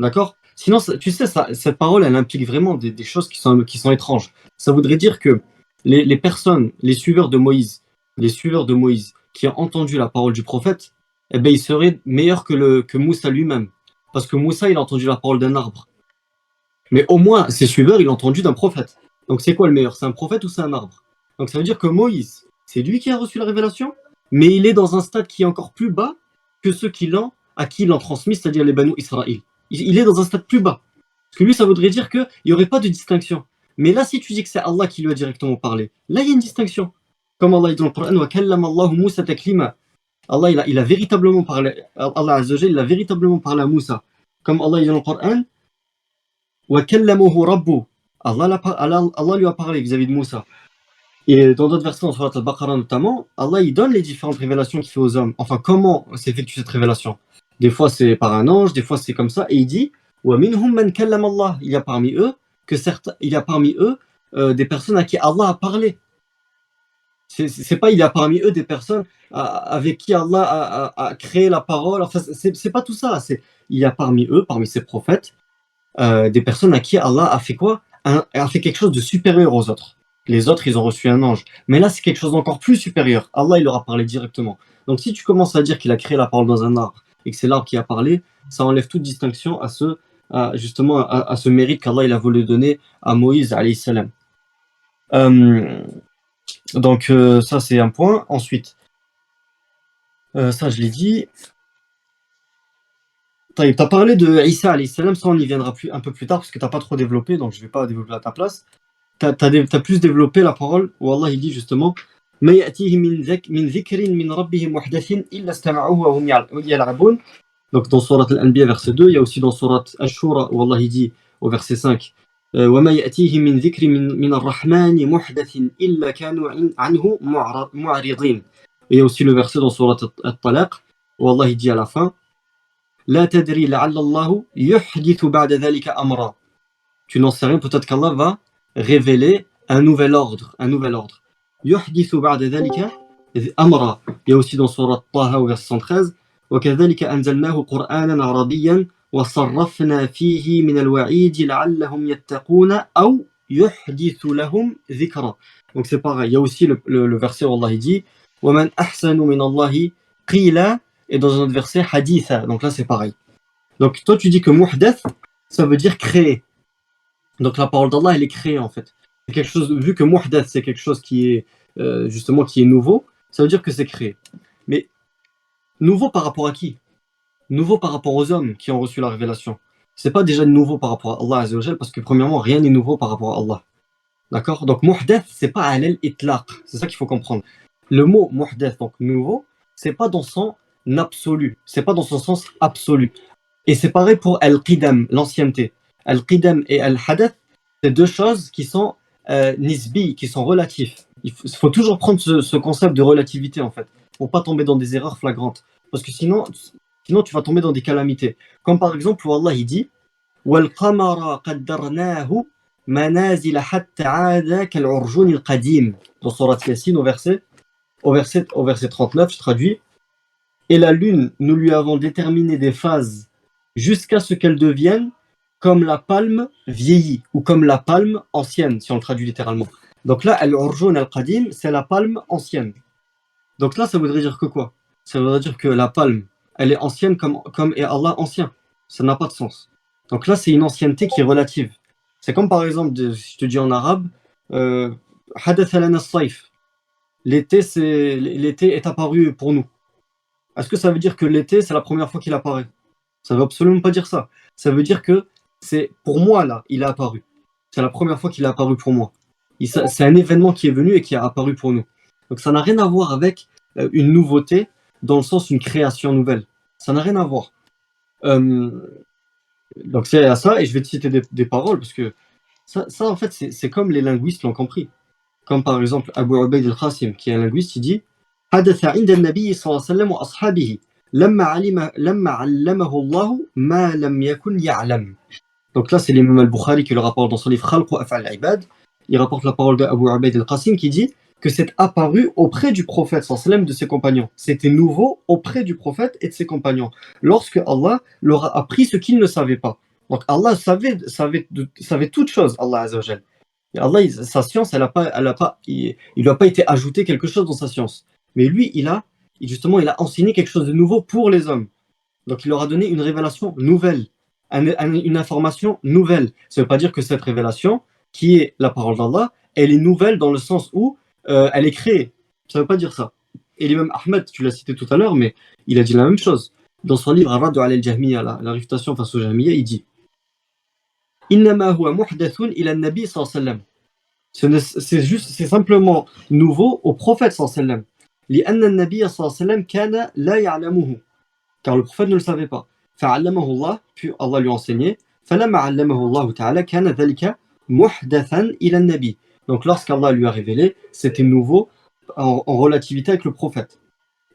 D'accord? Sinon, tu sais, cette parole, elle implique vraiment des choses qui sont étranges. Ça voudrait dire que les personnes, les suiveurs de Moïse, qui ont entendu la parole du prophète, eh ben, ils seraient meilleurs que Moussa lui-même. Parce que Moussa, il a entendu la parole d'un arbre. Mais au moins, ses suiveurs, ils l'ont entendu d'un prophète. Donc c'est quoi le meilleur? C'est un prophète ou c'est un arbre? Donc ça veut dire que Moïse, c'est lui qui a reçu la révélation, mais il est dans un stade qui est encore plus bas que ceux à qui il l'ont transmis, c'est-à-dire les Banu Israël. Il est dans un stade plus bas. Parce que lui, ça voudrait dire qu'il n'y aurait pas de distinction. Mais là, si tu dis que c'est Allah qui lui a directement parlé, là, il y a une distinction. Comme Allah dit dans le Coran, wa kallama Allahu Moussa taklima. Allah, il a véritablement parlé, Allah Azza wa Jalla, il a véritablement parlé à Moussa. Comme Allah dit dans le Coran, وَكَلَّمَهُ رَبُّهُ. Allah lui a parlé vis-à-vis de Moussa. Et dans d'autres versets, dans Surat al-Baqarah notamment, Allah il donne les différentes révélations qu'il fait aux hommes. Enfin, comment s'effectue cette révélation? Des fois c'est par un ange, des fois c'est comme ça. Et il dit وَمِنْهُمْ مَنْ كَلَّمَ اللَّهُ. Il y a parmi eux des personnes à qui Allah a parlé. C'est pas il y a parmi eux des personnes avec qui Allah a créé la parole. Enfin, c'est pas tout ça. Il y a parmi eux, parmi ces prophètes, des personnes à qui Allah a fait quoi? A fait quelque chose de supérieur aux autres. Les autres, ils ont reçu un ange. Mais là, c'est quelque chose d'encore plus supérieur. Allah, il leur a parlé directement. Donc, si tu commences à dire qu'il a créé la parole dans un arbre et que c'est l'arbre qui a parlé, ça enlève toute distinction justement à ce mérite qu'Allah il a voulu donner à Moïse, alayhi salam. Donc, ça, c'est un point. Ensuite, ça, je l'ai dit. Tu as parlé de Isa, alayhi salam, ça, on y viendra un peu plus tard parce que tu n'as pas trop développé, donc je ne vais pas développer à ta place. Tu as plus développé la parole où Allah il dit justement ما يأتيهم من ذكر من ربهم محدث إلا استمعوه وهم يلعبون. Donc dans Surat Al-Anbiya verset 2, il y a aussi dans Surat Ash-Shura où Allah il dit au verset 5 وما يأتيهم من ذكر من الرحمن محدث إلا كانوا عنه معرضين. Et il y a aussi le verset dans Surat At-Talaq où Allah il dit à la fin لا تدري لعل الله يحدث بعد ذلك أمرا. Tu n'en sais rien, peut-être qu'Allah va révéler un nouvel ordre. يحدث بعد ذلك أمرا. Il y a aussi dans Surat Taha au verset 113 وكذلك أنزلناه قرآنا عربيا وصرفنا فيه من الوعيد لعلهم يتقون أو يحدث لهم ذكرا. Donc c'est pareil. Il y a aussi le verset où Allah dit ومن أحسن من الله قيلا. Et dans un autre verset haditha. Donc là c'est pareil. Donc toi tu dis que muhdath ça veut dire créer. Donc la parole d'Allah elle est créée en fait. C'est quelque chose, vu que muhdath c'est quelque chose qui est justement qui est nouveau, ça veut dire que c'est créé. Mais nouveau par rapport à qui? Nouveau par rapport aux hommes qui ont reçu la révélation. C'est pas déjà nouveau par rapport à Allah Azza wa Jal parce que premièrement rien n'est nouveau par rapport à Allah. D'accord? Donc muhdath c'est pas alal itlaq, c'est ça qu'il faut comprendre. Le mot muhdath donc nouveau, c'est pas dans son absolu, c'est pas dans son sens absolu. Et c'est pareil pour al-qidam, l'ancienneté. Al-qidam et al-hadath, c'est deux choses qui sont nisbi, qui sont relatifs. Il faut toujours prendre ce concept de relativité en fait, pour pas tomber dans des erreurs flagrantes. Parce que sinon tu vas tomber dans des calamités. Comme par exemple où Allah il dit وَالْقَمَرَ قَدَّرْنَاهُ مَنَازِلَ حَتَّى عَادَ كَالْعُرْجُونِ الْقَدِيمِ. Dans Surat Yasin au verset 39, je traduis. Et la lune, nous lui avons déterminé des phases jusqu'à ce qu'elle devienne comme la palme vieillie ou comme la palme ancienne, si on le traduit littéralement. Donc là, al-urjun al-qadim, c'est la palme ancienne. Donc là, ça voudrait dire que quoi? Ça voudrait dire que la palme, elle est ancienne comme est Allah ancien. Ça n'a pas de sens. Donc là, c'est une ancienneté qui est relative. C'est comme par exemple, si je te dis en arabe, hadath alana as-sayf. L'été est apparu pour nous. Est-ce que ça veut dire que l'été, c'est la première fois qu'il apparaît? Ça ne veut absolument pas dire ça. Ça veut dire que c'est pour moi, là, il est apparu. C'est la première fois qu'il est apparu pour moi. C'est un événement qui est venu et qui a apparu pour nous. Donc ça n'a rien à voir avec une nouveauté, dans le sens une création nouvelle. Ça n'a rien à voir. Donc c'est à ça, et je vais te citer des paroles, parce que ça en fait, c'est comme les linguistes l'ont compris. Comme par exemple Abu Ubayd al-Qasim, qui est un linguiste, il dit حدث عند النبي صلى الله عليه وسلم وأصحابه لما علمه الله ما لم يكن يعلم. Donc là, c'est l'imam al-Bukhari qui le rapporte dans son livre Khalq wa Af'al al-Ibad. Il rapporte la parole d'Abu Ubayd al-Qasim qui dit que c'est apparu auprès du prophète sallallahu alayhi wa sallam de ses compagnons. C'était nouveau auprès du prophète et de ses compagnons. Lorsque Allah leur a appris ce qu'ils ne savaient pas. Donc Allah savait toute chose, Allah Azza wa Jal. Et Allah, sa science, il lui a pas été ajouté quelque chose dans sa science. Mais lui, il a enseigné quelque chose de nouveau pour les hommes. Donc il leur a donné une révélation nouvelle, une information nouvelle. Ça ne veut pas dire que cette révélation, qui est la parole d'Allah, elle est nouvelle dans le sens où elle est créée. Ça ne veut pas dire ça. Et l'imam Ahmed, tu l'as cité tout à l'heure, mais il a dit la même chose. Dans son livre Ar-Radd 'ala al-Jahmiyya, la réfutation face aux Jahmiyya, il dit Innama huwa muhdathun ila an-nabi sallallahu alayhi wa sallam. C'est simplement nouveau au prophète sallallahu alayhi wa sallam. لأن النبي صلى الله عليه وسلم كان لا يعلمه. Car le prophète ne le savait pas. فعلمه الله, puis Allah lui a enseigné. فلما علمه الله تعالى كان ذلك محدثا إلى النبي. Donc lorsqu'Allah lui a révélé, c'était nouveau en relativité avec le prophète.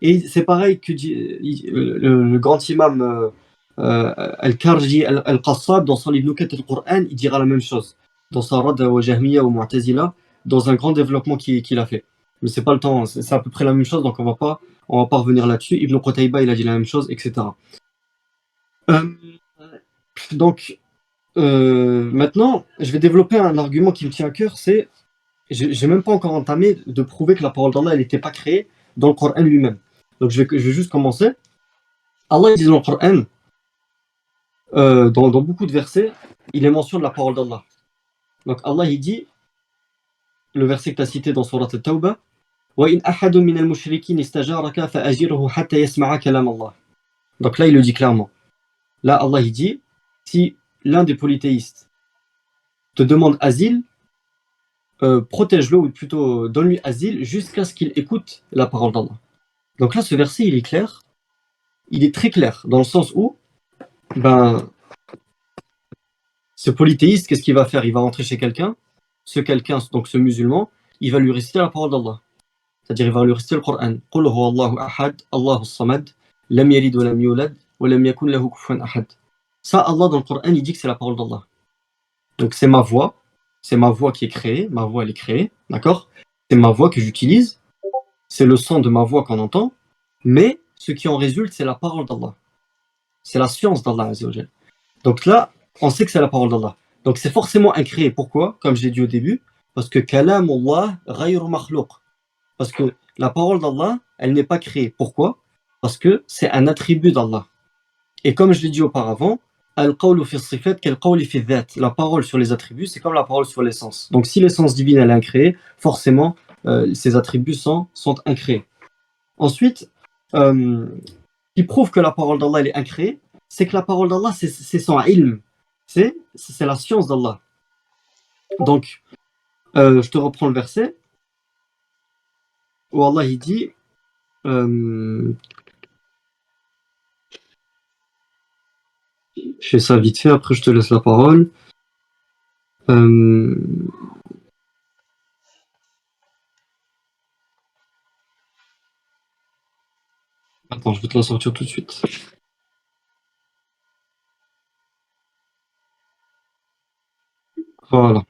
Et c'est pareil que le grand imam Al-Karji Al-Qassab, dans son livre Nukat al-Qur'an, il dira la même chose. Dans sa Rad wa Jahmiya ou Mu'tazila, dans un grand développement qu'il a fait. Mais c'est pas le temps, c'est à peu près la même chose, donc on va pas revenir là-dessus. Ibn Qutayba, il a dit la même chose, etc. Donc, maintenant, je vais développer un argument qui me tient à cœur, c'est, j'ai même pas encore entamé de prouver que la parole d'Allah, elle n'était pas créée dans le Coran lui-même. Donc je vais juste commencer. Allah, il dit dans le Coran, dans beaucoup de versets, il est mention de la parole d'Allah. Donc Allah, il dit, le verset que tu as cité dans Surat Al-Tawbah, وَإِنْ أَحَدٌ مِنَ الْمُشْرِكِينَ اسْتَجَارَكَ فَأَجِرْهُ حَتَّى يَسْمَعَ كَلَامَ اللَّهِ. Donc là, il le dit clairement. Là, Allah, il dit, si l'un des polythéistes te demande asile, protège-le, ou plutôt donne-lui asile jusqu'à ce qu'il écoute la parole d'Allah. Donc là, ce verset, il est clair, il est très clair, dans le sens où, ce polythéiste, qu'est-ce qu'il va faire? Il va rentrer chez quelqu'un, donc ce musulman, il va lui réciter la parole d'Allah. C'est-à-dire, il va lui réciter le Coran. قُلْ هُوَ اللَّهُ أَحَدٌ اللَّهُ الصَّمَدُ لَمْ يَلِدْ وَلَمْ يُولَدْ وَلَمْ يَكُنْ لَهُ كُفُوًا أَحَدٌ. Ça, Allah, dans le Coran, il dit que c'est la parole d'Allah. Donc c'est ma voix qui est créée, ma voix, elle est créée, d'accord? C'est ma voix que j'utilise, c'est le son de ma voix qu'on entend, mais ce qui en résulte, c'est la parole d'Allah. C'est la science d'Allah Azza wa Jal. Donc là, on sait que c'est la parole d'Allah. Donc c'est forcément incréé. Pourquoi? Comme je l'ai dit au début, parce que kalamullah ghayru makhlouq. Parce que la parole d'Allah, elle n'est pas créée. Pourquoi? Parce que c'est un attribut d'Allah. Et comme je l'ai dit auparavant, al-qawlu fi sifat kal-qawli fi dhat. La parole sur les attributs, c'est comme la parole sur l'essence. Donc si l'essence divine, elle est incréée, forcément, ces attributs sont incréés. Ensuite, qui prouve que la parole d'Allah, elle est incréée, c'est que la parole d'Allah, c'est son ilm. C'est la science d'Allah. Donc, je te reprends le verset où Allah, il dit... je fais ça vite fait, après je te laisse la parole. Attends, je vais te la sortir tout de suite. Voilà.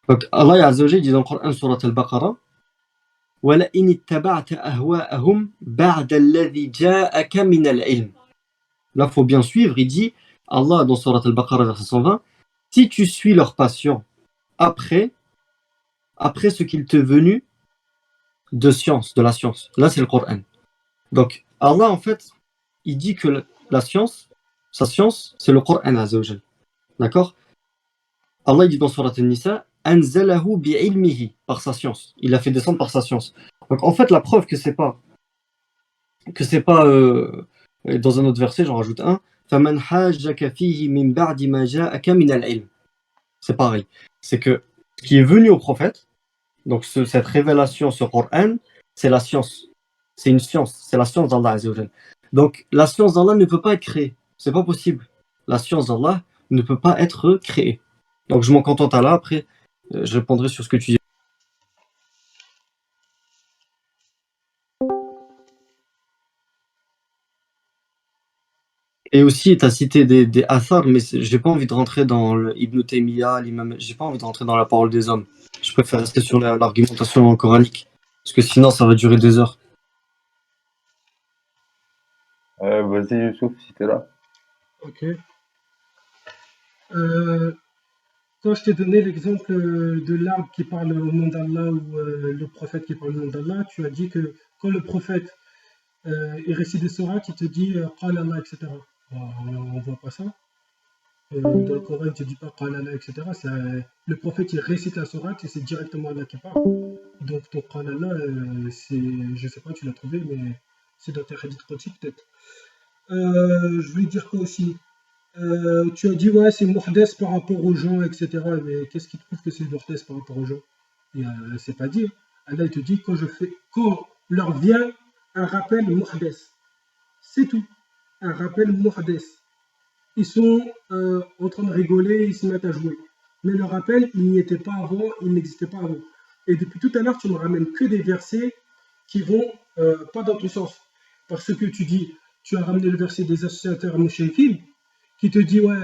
Donc, Allah Azza wa Jalla dit dans le Coran, Surat Al-Baqarah, وَلَئِنِ اتَّبَعْتَ أَهْوَاءَهُمْ بَعْدَ الَّذِي جَاءَكَ مِنَ الْعِلْمِ. Là, il faut bien suivre. Il dit, Allah, dans Surat Al-Baqarah, verset 120, si tu suis leur passion après ce qu'il t'est venu de science, de la science. Là, c'est le Coran. Donc, Allah, en fait, il dit que la science, sa science, c'est le Coran Azza wa Jalla. D'accord? Allah, il dit dans Surat An-Nisa, anzalahu bi'ilmihi, par sa science. Il l'a fait descendre par sa science. Donc, en fait, la preuve que c'est pas dans un autre verset, j'en rajoute un, فَمَنْ حَاجَّكَ فِيهِ مِنْ بَعْدِ مَا جَاءَكَ مِنَ الْعِلْمِ. C'est pareil. C'est que ce qui est venu au prophète, donc cette révélation, ce Coran, c'est la science. C'est une science. C'est la science d'Allah Azza wa Jalla. Donc, la science d'Allah ne peut pas être créée. C'est pas possible. La science d'Allah ne peut pas être créée. Donc, je m'en contente à là. Après, je répondrai sur ce que tu dis. Et aussi, tu as cité des athars, mais j'ai pas envie de rentrer dans le Ibn Taymiyyah, l'imam. J'ai pas envie de rentrer dans la parole des hommes. Je préfère rester sur l'argumentation coranique. Parce que sinon, ça va durer des heures. Vas-y, Youssouf, si t'es là. Ok. Quand je t'ai donné l'exemple de l'arbre qui parle au nom d'Allah ou le prophète qui parle au nom d'Allah, tu as dit que quand le prophète il récite des sourates, il te dit Qala Allah, etc. On voit pas ça. Dans le Coran, il ne te dit pas Qala Allah, etc. Le prophète il récite la sourate et c'est directement Allah qui parle. Donc ton Qala Allah, je sais pas, tu l'as trouvé, mais c'est dans tes hadiths quotidiens peut-être. Je voulais dire quoi aussi? Tu as dit ouais c'est muhdas par rapport aux gens, etc. Mais qu'est-ce qui te prouve que c'est muhdas par rapport aux gens? C'est pas dit. Allah il te dit quand leur vient un rappel muhdas. C'est tout. Un rappel muhdas. ils sont en train de rigoler, ils se mettent à jouer. Mais le rappel, il n'y était pas avant, il n'existait pas avant. Et depuis tout à l'heure, tu me ramènes que des versets qui vont pas dans ton sens. Parce que tu as ramené le verset des associateurs mouchriquins, qui te dit, ouais,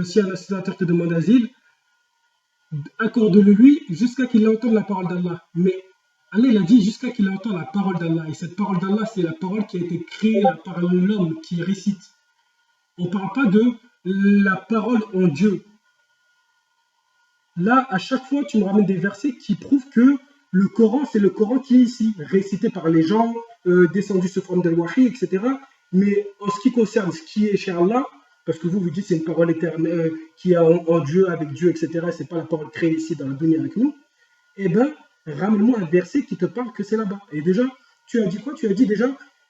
si un associateur te demande asile, accorde-le lui jusqu'à qu'il entende la parole d'Allah. Mais Allah il a dit jusqu'à qu'il entende la parole d'Allah. Et cette parole d'Allah, c'est la parole qui a été créée par l'homme qui récite. On ne parle pas de la parole en Dieu. Là, à chaque fois, tu me ramènes des versets qui prouvent que le Coran, c'est le Coran qui est ici, récité par les gens, descendu sous forme de wahi, etc. Mais en ce qui concerne ce qui est chez Allah, parce que vous dites c'est une parole éternelle qui est en Dieu, avec Dieu, etc. C'est pas la parole créée ici dans le dunya avec nous. Eh bien, ramène-moi un verset qui te parle que c'est là-bas. Et déjà, tu as dit quoi? Tu as dit déjà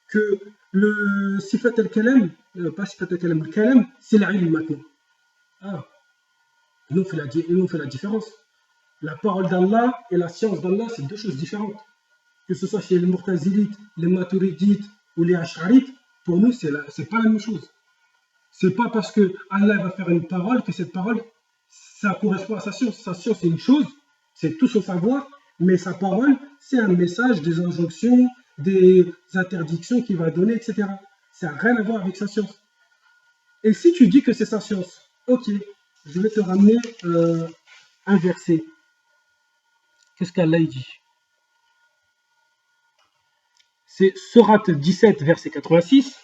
que le sifat al-kalam, pas sifat al-kalam, le kalam, c'est l'ilm maintenant. Ah, nous on fait la différence. La parole d'Allah et la science d'Allah, c'est deux choses différentes. Que ce soit chez les Mu'tazilites, les Maturidites ou les Ash'arites, pour nous, c'est pas la même chose. C'est pas parce que Allah va faire une parole que cette parole, ça correspond à sa science. Sa science, c'est une chose, c'est tout son savoir, mais sa parole, c'est un message, des injonctions, des interdictions qu'il va donner, etc. Ça n'a rien à voir avec sa science. Et si tu dis que c'est sa science, ok, je vais te ramener un verset. Qu'est-ce qu'Allah dit? C'est Sourate 17, verset 86.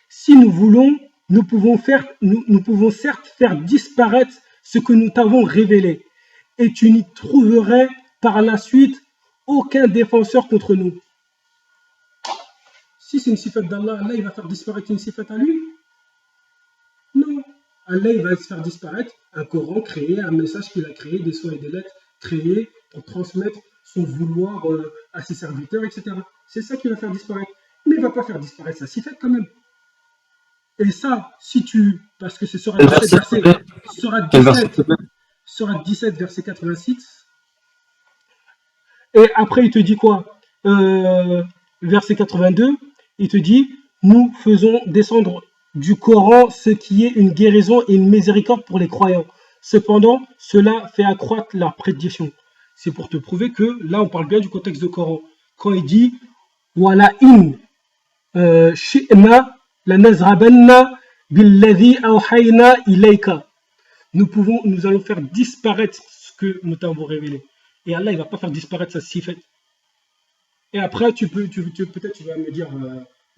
Si nous voulons, nous pouvons certes faire disparaître ce que nous t'avons révélé, et tu n'y trouverais par la suite aucun défenseur contre nous. Si c'est une sifat d'Allah, Allah il va faire disparaître une sifat à lui? Non. Allah il va faire disparaître un Coran créé, un message qu'il a créé, des soins et des lettres créés pour transmettre son vouloir à ses serviteurs, etc. C'est ça qui va faire disparaître. Mais il ne va pas faire disparaître sa sifat quand même. Et ça, si tu... Parce que c'est Sourate 17, verset 86. Et après, il te dit quoi? Verset 82, il te dit, nous faisons descendre du Coran ce qui est une guérison et une miséricorde pour les croyants. Cependant, cela fait accroître leur prédiction. C'est pour te prouver que là, on parle bien du contexte du Coran. Quand il dit, Wala in shi'na la nazrabanna billadhi awhayna ilayka. Nous allons faire disparaître ce que nous t'avons révélé. Et Allah, il ne va pas faire disparaître sa sifat. Et après, peut-être tu vas me dire,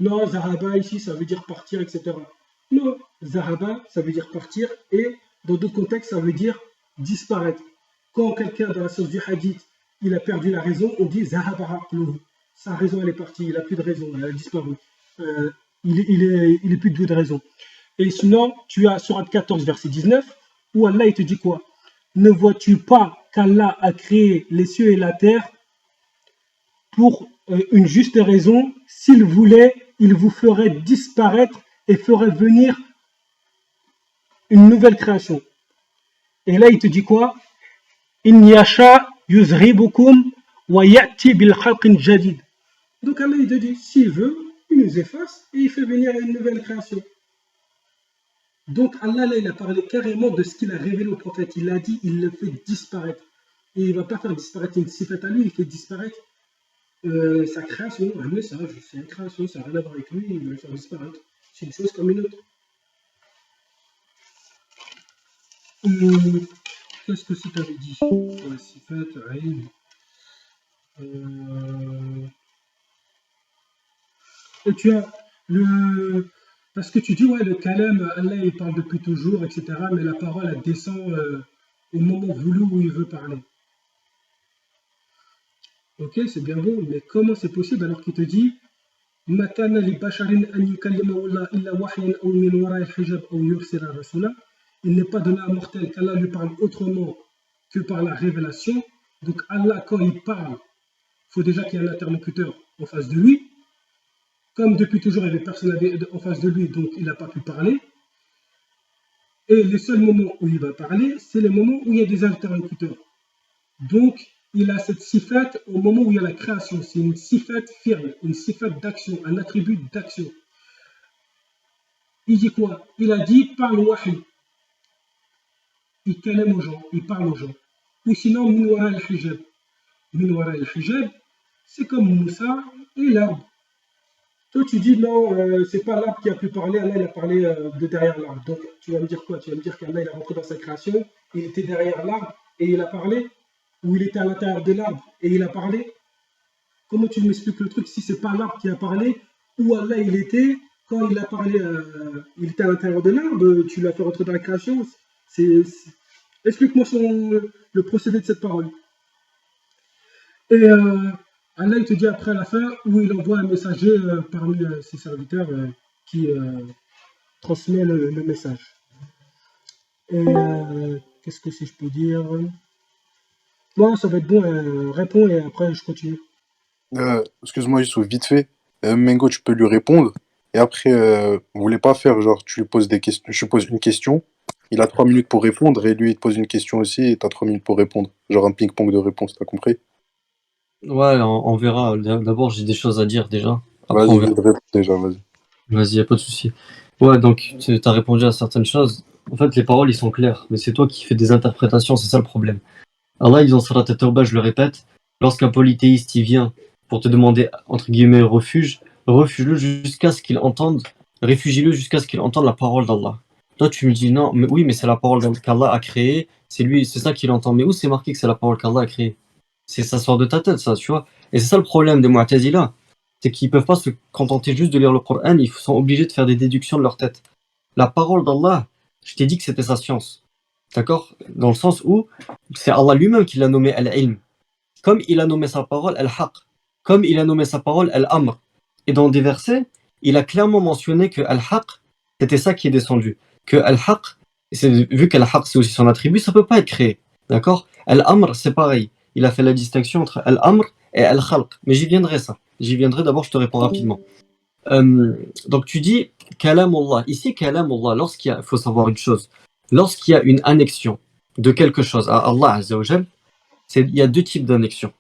non, Zahaba ici, ça veut dire partir, etc. Non, Zahaba, ça veut dire partir, et dans d'autres contextes, ça veut dire disparaître. Quand quelqu'un dans la source du hadith, il a perdu la raison, on dit Zahaba aqluhu. Sa raison, elle est partie, il n'a plus de raison, elle a disparu. Il est plus doué de raison. Et sinon, tu as Sourate 14, verset 19, où Allah, il te dit quoi? Ne vois-tu pas qu'Allah a créé les cieux et la terre pour une juste raison? S'il voulait, il vous ferait disparaître et ferait venir une nouvelle création. Et là, il te dit quoi? In yasha yuzribukum wa ya'ti bil khalqin jadid. Donc Allah, il te dit, s'il veut, il nous efface et il fait venir une nouvelle création. Donc Allah, là, il a parlé carrément de ce qu'il a révélé au prophète. Il a dit, il le fait disparaître. Et il ne va pas faire disparaître une sifat à lui, il fait disparaître sa création, un message, c'est une création, ça n'a rien à voir avec lui, il va le faire disparaître. C'est une chose comme une autre. Qu'est-ce que c'est que tu avais dit? Ouais, sifat, aïn. Et tu as le... Parce que tu dis, ouais, le kalam, Allah, il parle depuis toujours, etc. Mais la parole, elle descend au moment voulu où il veut parler. Ok, c'est bien beau, mais comment c'est possible alors qu'il te dit il n'est pas donné à un mortel qu'Allah lui parle autrement que par la révélation. Donc Allah, quand il parle, il faut déjà qu'il y ait un interlocuteur en face de lui. Comme depuis toujours, il y avait personne en face de lui, donc il n'a pas pu parler. Et les seuls moments où il va parler, c'est les moments où il y a des interlocuteurs. Donc, il a cette sifat au moment où il y a la création. C'est une sifat firme, une sifat d'action, un attribut d'action. Il dit quoi? Il a dit par le wahi. Il calme aux gens, il parle aux gens. Ou sinon, min wara al-hijab. Min wara al-hijab, c'est comme Moussa et l'arbre. Toi, tu dis non, c'est pas l'arbre qui a pu parler, Allah il a parlé de derrière l'arbre. Donc, tu vas me dire quoi? Tu vas me dire qu'Allah il est rentré dans sa création, il était derrière l'arbre et il a parlé? Ou il était à l'intérieur de l'arbre et il a parlé? Comment tu m'expliques le truc si c'est pas l'arbre qui a parlé, ou Allah il était, quand il a parlé, il était à l'intérieur de l'arbre, tu l'as fait rentrer dans la création? Explique-moi le procédé de cette parole. Et Allah il te dit après à la fin où il envoie un messager parmi ses serviteurs qui transmet le message. Et qu'est-ce que si je peux dire? Moi, ça va être bon, réponds et après je continue. Excuse-moi, Youssouf, vite fait. Mengo, tu peux lui répondre. Et après, vous voulez pas faire, genre, tu lui poses des questions, je lui pose une question, il a 3 minutes pour répondre, et lui, il te pose une question aussi, et t'as 3 minutes pour répondre. Genre un ping-pong de réponse, t'as compris? Ouais, on verra. D'abord, j'ai des choses à dire déjà. Après, on Vas-y, verra. vite, réponds déjà, vas-y. Vas-y, y a pas de souci. Ouais, donc tu as répondu à certaines choses. En fait, les paroles, ils sont claires, mais c'est toi qui fais des interprétations, c'est ça le problème. Allah, ils ont Surat at-Tawbah, je le répète, lorsqu'un polythéiste y vient pour te demander, entre guillemets, refuge, refuse-le jusqu'à ce qu'il entende, réfugie-le jusqu'à ce qu'il entende la parole d'Allah. Toi, tu me dis non, mais oui, mais c'est la parole qu'Allah a créée, c'est lui, c'est ça qu'il entend. Mais où c'est marqué que c'est la parole qu'Allah a créée? Ça sort de ta tête, ça, tu vois. Et c'est ça le problème des Mu'tazila, c'est qu'ils peuvent pas se contenter juste de lire le Coran, ils sont obligés de faire des déductions de leur tête. La parole d'Allah, je t'ai dit que c'était sa science. D'accord? Dans le sens où c'est Allah lui-même qui l'a nommé Al-Ilm. Comme il a nommé sa parole Al-Haq. Comme il a nommé sa parole Al-Amr. Et dans des versets, il a clairement mentionné que Al-Haq, c'était ça qui est descendu. Que Al-Haq, vu qu'Al-Haq c'est aussi son attribut, ça peut pas être créé. D'accord? Al-Amr, c'est pareil. Il a fait la distinction entre Al-Amr et Al-Khalq. Mais j'y viendrai ça. J'y viendrai, d'abord je te réponds rapidement. Donc tu dis Kalamullah. Ici, Kalamullah, il faut savoir une chose. Lorsqu'il y a une annexion de quelque chose à Allah Azza wa Jal, il y a deux types d'annexion.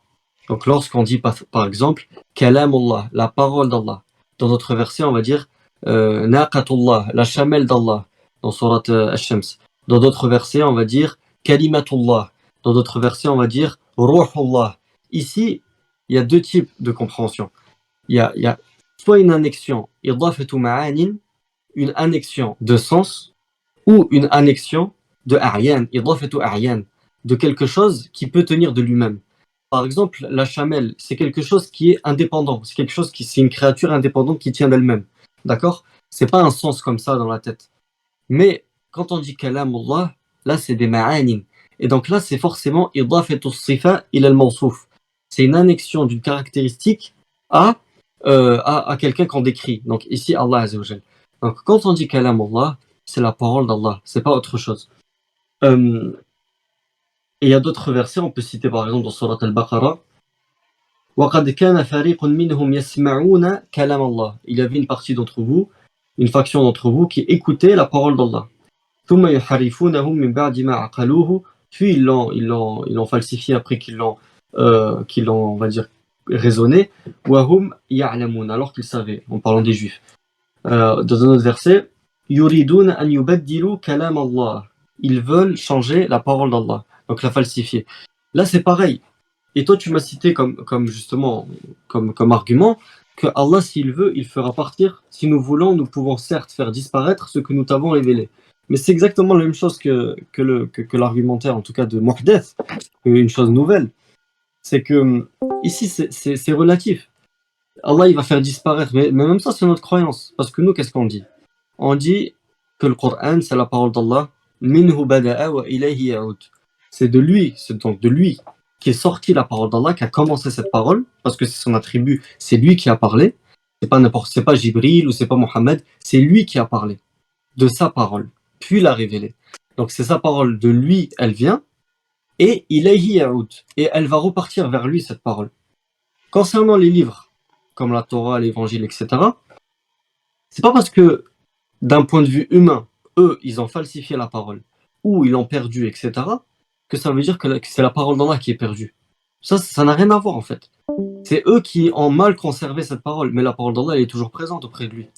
Donc lorsqu'on dit par exemple Kalamullah, la parole d'Allah, dans notre verset on va dire Naqatullah, la chamelle d'Allah, dans Surat Ash-Shams. Dans d'autres versets on va dire Kalimatullah. Dans d'autres versets on va dire Ruhullah. Ici, il y a deux types de compréhension. Il y a soit une annexion idafatu ma'anin, une annexion de sens, ou une annexion de a'yan, idafatu a'yan, de quelque chose qui peut tenir de lui-même. Par exemple, la chamelle, c'est quelque chose qui est indépendant, c'est une créature indépendante qui tient d'elle-même. D'accord? C'est pas un sens comme ça dans la tête. Mais quand on dit kalamullah, là c'est des ma'anin. Et donc là c'est forcément idafatu sifa ila al-mawsouf. C'est une annexion d'une caractéristique à quelqu'un qu'on décrit. Donc ici Allah Azza wa Jal. Donc quand on dit kalamullah, c'est la parole d'Allah, c'est pas autre chose. Et il y a d'autres versets, on peut citer par exemple dans Surat Al-Baqarah. وَقَدْ كَانَ فَرِيقٌ مِّنْهُمْ يَسْمَعُونَ كَلَامَ اللَّهِ. Il y avait une partie d'entre vous, une faction d'entre vous qui écoutait la parole d'Allah. ثُمَّ يُحَرِّفُونَهُ مِّن بَعْدِ مَا عَقَلُوهُ. Puis ils l'ont falsifié après qu'ils l'ont, on va dire, raisonné. وَهُمْ يَعْلَمُونَ, alors qu'ils savaient, en parlant des Juifs. Dans un autre verset, يُرِيدُونَ أَنْ يُبَدِّلُوا كَلَامَ اللَّهِ. Ils veulent changer la parole d'Allah, donc la falsifier. Là, c'est pareil. Et toi, tu m'as cité justement comme argument que Allah, s'il veut, il fera partir. Si nous voulons, nous pouvons certes faire disparaître ce que nous t'avons révélé. Mais c'est exactement la même chose que l'argumentaire, en tout cas de Muhdeth, une chose nouvelle. C'est que ici, c'est relatif. Allah, il va faire disparaître. Mais même ça, c'est notre croyance. Parce que nous, qu'est-ce qu'on dit? On dit que le Coran, c'est la parole d'Allah. Minhu bada'a wa ilayhi ya'ud. C'est donc de lui qui est sorti la parole d'Allah, qui a commencé cette parole, parce que c'est son attribut, c'est lui qui a parlé. C'est pas Jibril ou c'est pas Mohammed, c'est lui qui a parlé de sa parole, puis l'a révélée. Donc c'est sa parole, de lui, elle vient, et ilayhi ya'ud, et elle va repartir vers lui, cette parole. Concernant les livres, comme la Torah, l'Évangile, etc., c'est pas parce que, d'un point de vue humain, eux, ils ont falsifié la parole, ou ils l'ont perdue, etc., que ça veut dire que c'est la parole d'Allah qui est perdue. Ça n'a rien à voir, en fait. C'est eux qui ont mal conservé cette parole, mais la parole d'Allah, elle est toujours présente auprès de lui.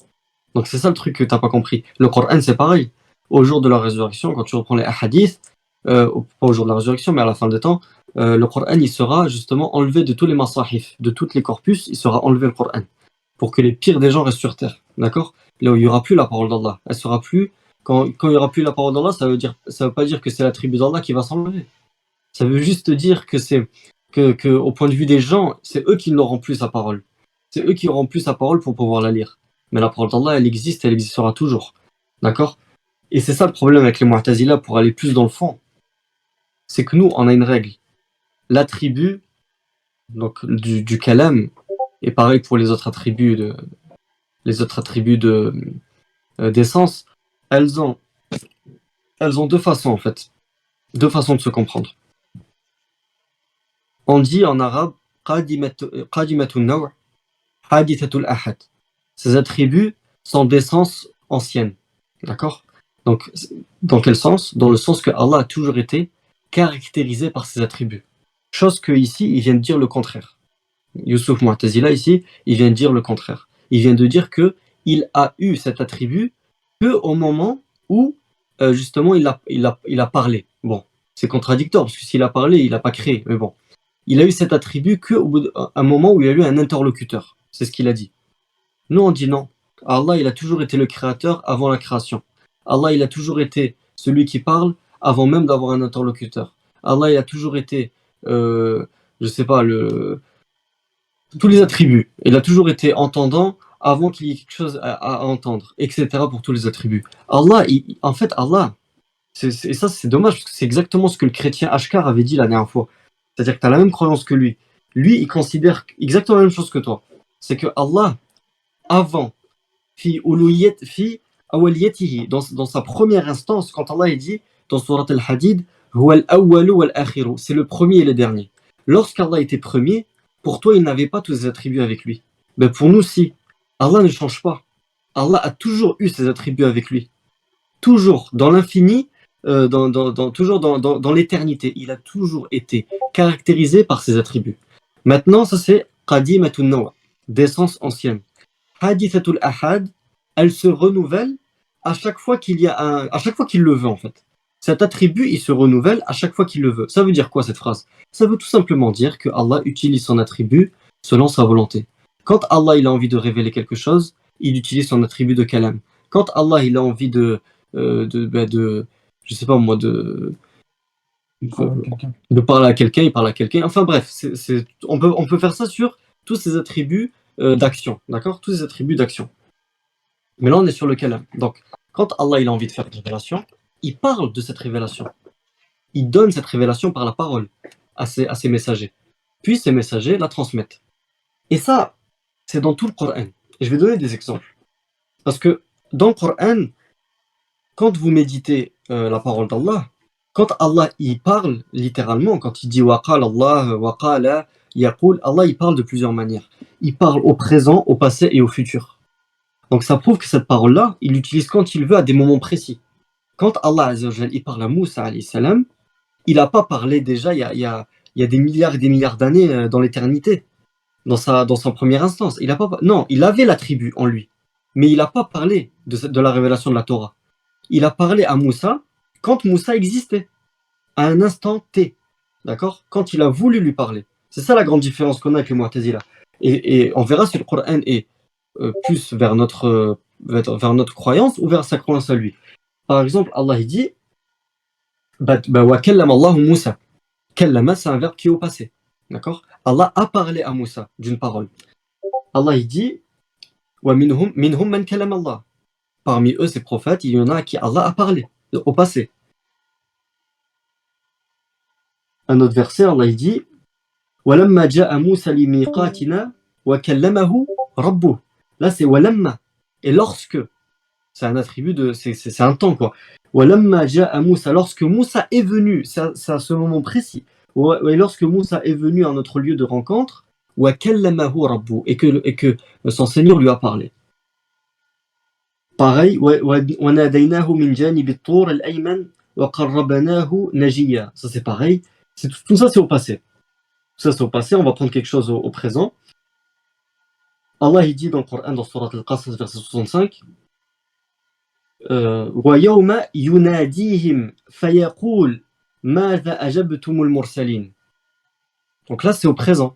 Donc c'est ça le truc que t'as pas compris. Le Coran, c'est pareil. Au jour de la résurrection, quand tu reprends les hadiths, pas au jour de la résurrection, mais à la fin des temps, le Coran, il sera justement enlevé de tous les masahif, de tous les corpus, il sera enlevé le Coran, pour que les pires des gens restent sur terre. D'accord? Là où il n'y aura plus la parole d'Allah. Elle sera plus. Quand il n'y aura plus la parole d'Allah, ça veut pas dire que c'est la tribu d'Allah qui va s'enlever. Ça veut juste dire que au point de vue des gens, c'est eux qui n'auront plus sa parole. C'est eux qui auront plus sa parole pour pouvoir la lire. Mais la parole d'Allah, elle existe, elle existera toujours. D'accord? Et c'est ça le problème avec les Mu'tazila, pour aller plus dans le fond. C'est que nous, on a une règle. L'attribut donc du kalam, et pareil pour les autres attributs d'essence, elles ont deux façons en fait. Deux façons de se comprendre. On dit en arabe qadimatun naw', hadithatul ahad. Ces attributs sont d'essence ancienne. D'accord? Donc, dans quel sens? Dans le sens que Allah a toujours été caractérisé par ses attributs. Chose que ici, il vient de dire le contraire. Youssouf Mu'tazila ici, il vient de dire le contraire. Il vient de dire que il a eu cet attribut que au moment où justement il a parlé. Bon, c'est contradictoire parce que s'il a parlé, il n'a pas créé. Mais bon, il a eu cet attribut qu'au bout d'un moment où il y a eu un interlocuteur. C'est ce qu'il a dit. Nous, on dit non. Allah, il a toujours été le créateur avant la création. Allah, il a toujours été celui qui parle avant même d'avoir un interlocuteur. Allah, il a toujours été, je sais pas, tous les attributs. Il a toujours été entendant avant qu'il y ait quelque chose à entendre, etc. pour tous les attributs. Allah, en fait, Allah, et ça c'est dommage parce que c'est exactement ce que le chrétien Ashkar avait dit la dernière fois. C'est-à-dire que tu as la même croyance que lui. Lui, il considère exactement la même chose que toi. C'est que Allah, avant, fi awaliyatihi, dans sa première instance, quand Allah il dit dans Surat Al-Hadid, huwa al-awwalu wal-akhiru, c'est le premier et le dernier. Lorsqu'Allah était premier, pour toi, il n'avait pas tous ses attributs avec lui. Mais pour nous, si. Allah ne change pas. Allah a toujours eu ses attributs avec lui. Toujours, dans l'infini, toujours dans l'éternité. Il a toujours été caractérisé par ses attributs. Maintenant, ça c'est qadimatun naw', d'essence ancienne. Hadithatul ahad, elle se renouvelle à chaque fois qu'il le veut en fait. Cet attribut, il se renouvelle à chaque fois qu'il le veut. Ça veut dire quoi cette phrase? Ça veut tout simplement dire que Allah utilise son attribut selon sa volonté. Quand Allah il a envie de révéler quelque chose, il utilise son attribut de kalam. Quand Allah il a envie de je sais pas moi, de parler à quelqu'un, il parle à quelqu'un. Enfin bref, on peut faire ça sur tous ces attributs d'action, d'accord? Tous ces attributs d'action. Mais là, on est sur le kalam. Donc, quand Allah il a envie de faire une révélation, il parle de cette révélation. Il donne cette révélation par la parole à ses messagers. Puis ces messagers la transmettent. Et ça, c'est dans tout le Coran. Et je vais donner des exemples. Parce que dans le Coran, quand vous méditez la parole d'Allah, quand Allah il parle littéralement, quand il dit waqala Allah, waqala yaqul, Allah il parle de plusieurs manières. Il parle au présent, au passé et au futur. Donc ça prouve que cette parole-là, il l'utilise quand il veut à des moments précis. Quand Allah Azza wa Jal, il parle à Moussa alayhi salam, il n'a pas parlé déjà il y a des milliards et des milliards d'années dans l'éternité, dans sa première instance. Non, il avait l'attribut en lui, mais il n'a pas parlé de la révélation de la Torah. Il a parlé à Moussa quand Moussa existait, à un instant T, d'accord? Quand il a voulu lui parler. C'est ça la grande différence qu'on a avec les Mu'tazila. Et on verra si le Coran est plus vers notre croyance ou vers sa croyance à lui. Par exemple, Allah il dit wa kallama Allahu Moussa. Kallama, c'est un verbe qui est au passé. D'accord? Allah a parlé à Moussa d'une parole. Allah il dit wa minhum man kallama Allah. Parmi eux, ces prophètes, il y en a à qui Allah a parlé au passé. Un autre verset, Allah il dit walamma ja'a Moussa limiqatina wa kallamahu rabbuh. Là, c'est walamma. Et lorsque, c'est un attribut c'est un temps quoi. Walamma ja'a Moussa, lorsque Moussa est venu, c'est à ce moment précis. Et lorsque Moussa est venu à notre lieu de rencontre, wa kallamahu rabbuh, et que son Seigneur lui a parlé. Pareil, wa nadaynahu min janib at-tur al-ayman wa qarrabnahu najiya. Ça c'est pareil. Tout ça c'est au passé. Tout ça c'est au passé. On va prendre quelque chose au présent. Allah il dit dans le Coran, dans Surat Al-Qasas, verset 65, وَيَوْمَ يُنَادِيهِمْ فَيَقُولُ مَاذَا أَجَبْتُمُ الْمُرْسَلِينَ. Donc là, c'est au présent.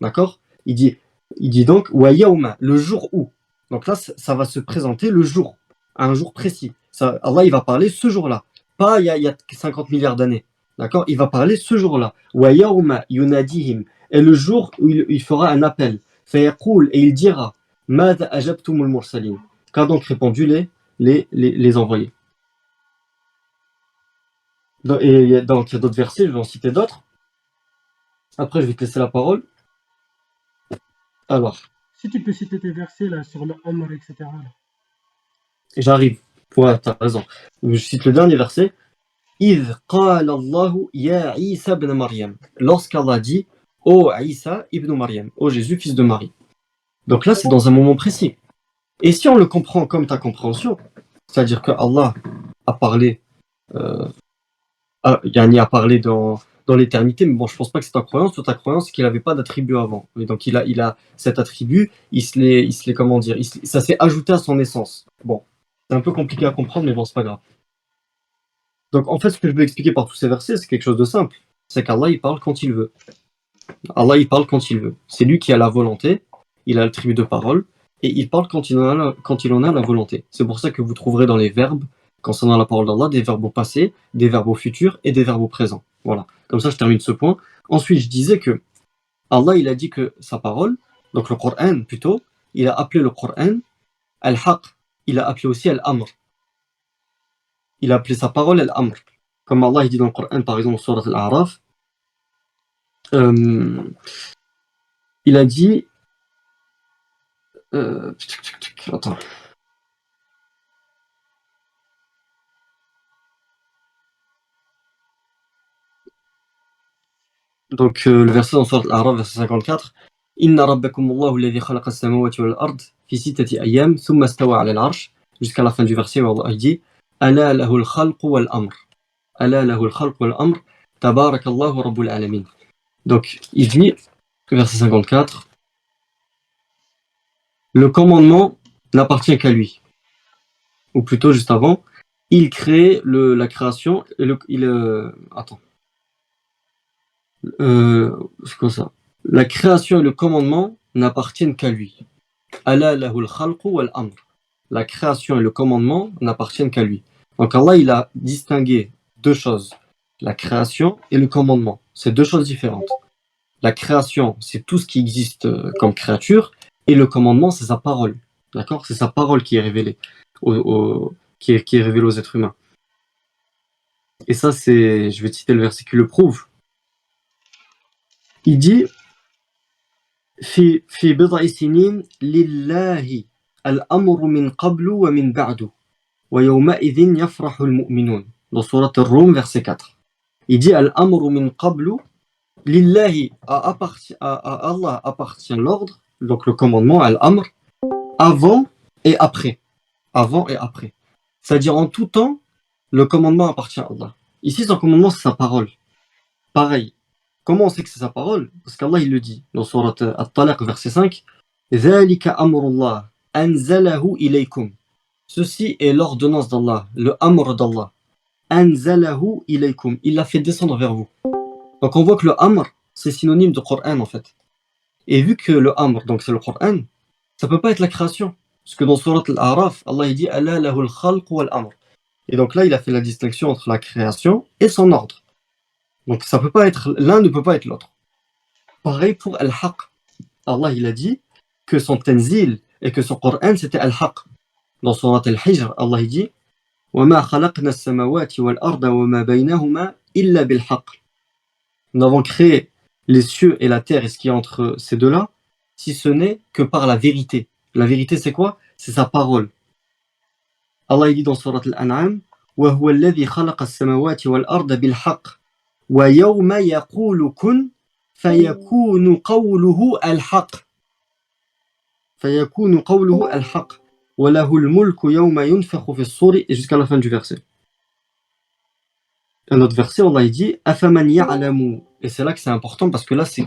D'accord? Il dit donc وَيَوْمَ, le jour où. Donc là, ça va se présenter le jour, à un jour précis. Ça, Allah, il va parler ce jour-là. Pas il y a 50 milliards d'années. D'accord? Il va parler ce jour-là. وَيَوْمَ يُنَادِيهِمْ. Et le jour où il fera un appel. فَيَقُولُ, et il dira مَاذَا أَجَبْتُمُ الْمُرْسَلِينَ. Qu'a donc répondu les envoyés. Donc il y a d'autres versets, je vais en citer d'autres. Après, je vais te laisser la parole. Alors, Si tu peux citer tes versets là sur le Amr, etc. là. j'arrive. Ouais, t'as raison. Je cite le dernier verset. إِذْ قَالَ اللَّهُ يَا عِيسَى ibn Maryam. Lorsqu'Allah dit ô Isa ibn Maryam, ô Jésus, fils de Marie. Donc là, c'est dans un moment précis. Et si on le comprend comme ta compréhension, c'est-à-dire que Allah a parlé, a parlé dans l'éternité, mais bon, je pense pas que c'est ta croyance. Ta croyance, c'est qu'il n'avait pas d'attribut avant. Et donc il a cet attribut, il se l'est, comment dire, ça s'est ajouté à son essence. Bon, c'est un peu compliqué à comprendre, mais bon, c'est pas grave. Donc en fait, ce que je veux expliquer par tous ces versets, c'est quelque chose de simple. C'est qu'Allah, il parle quand il veut. Allah, il parle quand il veut. C'est lui qui a la volonté, il a l'attribut de parole, et il parle quand il en a la volonté. C'est pour ça que vous trouverez dans les verbes, concernant la parole d'Allah, des verbes au passé, des verbes au futur et des verbes au présent. Voilà. Comme ça, je termine ce point. Ensuite, je disais que Allah, il a dit que sa parole, donc le Coran plutôt, il a appelé le Coran Al-Haq. Il a appelé aussi Al-Amr. Il a appelé sa parole Al-Amr. Comme Allah, il dit dans le Coran, par exemple, sur Al-A'raf, il a dit attends. Donc le verset dans Sourate Al-A'raf, verset 54, Inna rabbakumullahu alladhi khalaqa as-samawati wal ard fi sittati ayyam thumma istawa 'ala al-'arsh, jusqu'à la fin du verset où Allah dit Ala lahu al-khalqu wal amr. Ala lahu al-khalqu wal amr. Tabarakallahu rabbul alamin. Donc il dit, verset 54, le commandement n'appartient qu'à lui. Ou plutôt juste avant, il crée la création et attends. C'est quoi ça? La création et le commandement n'appartiennent qu'à lui. Ala lahul khalqu wal amr. La création et le commandement n'appartiennent qu'à lui. Donc Allah, il a distingué deux choses. La création et le commandement. C'est deux choses différentes. La création, c'est tout ce qui existe comme créature, et le commandement, c'est sa parole. D'accord? C'est sa parole qui est révélée qui est révélée aux êtres humains. Et ça, je vais citer le verset qui le prouve. Il dit في بضع سنين لله الأمر من قبل ومن بعد ويومئذ يفرح المؤمنون. Dans Surat Ar-Rum, verset 4. Il dit Al-Amru min qablu lillahi, à Allah appartient l'ordre, donc le commandement, Al-Amr, avant et après. Avant et après. C'est-à-dire en tout temps, le commandement appartient à Allah. Ici, son commandement, c'est sa parole. Pareil. Comment on sait que c'est sa parole? Parce qu'Allah, il le dit dans Surat At-Talaq, verset 5. ذَلِكَ أَمْرُ اللَّهِ أَنزَلَهُ إِلَيْكُمْ. Ceci est l'ordonnance d'Allah, le amr d'Allah. أَنزَلَهُ إِلَيْكُمْ. Il l'a fait descendre vers vous. Donc on voit que le amr, c'est synonyme de Coran en fait. Et vu que le amr, donc c'est le Coran, ça peut pas être la création. Parce que dans Surat Al-A'raf, Allah il dit Ala lahul khalq wal amr. Et donc là, il a fait la distinction entre la création et son ordre. Donc ça peut pas être, l'un ne peut pas être l'autre. Pareil pour Al-Haq. Allah il a dit que son tanzil et que son Coran c'était Al-Haq. Dans Surat Al-Hijr, Allah il dit وَمَا خَلَقْنَا السَّمَوَاتِ وَالْأَرْضَ وَمَا بَيْنَهُمَا إِلَّا بِالْحَقِّ. Nous avons créé les cieux et la terre et ce qui est entre ces deux-là, si ce n'est que par la vérité. La vérité c'est quoi? C'est sa parole. Allah il dit dans Surat Al-An'am وَهُوَ الَّذِي خَلَقَ السَّمَوَاتِ وَالْأَرْضَ بِالْحَقِّ وَيَوْمَ يَقُولُ كُنْ فَيَكُونُ قَوْلُهُ الْحَقِّ. فَيَكُونُ قَوْلُهُ الْحَقِّ وَلَهُ الْمُلْكُ يَوْمَ يُنْفَخُ فِي الصُّورِ, et jusqu'à la fin du verset. Un autre verset, Allah il dit أَفَمَنْ يَعْلَمُ. Et c'est là que c'est important parce que là, c'est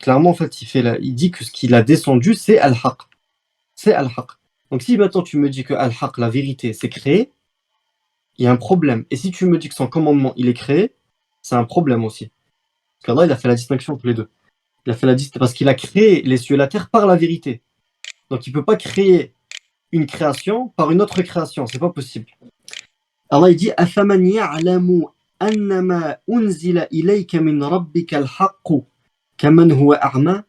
clairement en fait, il dit que ce qu'il a descendu, c'est Al-Haq. C'est Al-Haq. Donc si maintenant tu me dis que Al-Haq, la vérité, c'est créé, il y a un problème. Et si tu me dis que son commandement, il est créé, c'est un problème aussi. Parce qu'Allah, il a fait la distinction entre les deux. Il a fait la distinction parce qu'il a créé les cieux et la terre par la vérité. Donc il ne peut pas créer une création par une autre création. C'est pas possible. Allah il dit أَفَمَنْ يَعْلَمُ أَنَّمَا أُنزِلَ إِلَيْكَ مِنْ رَبِّكَ الْحَقُّ كَمَنْ هُوَ أَعْمَى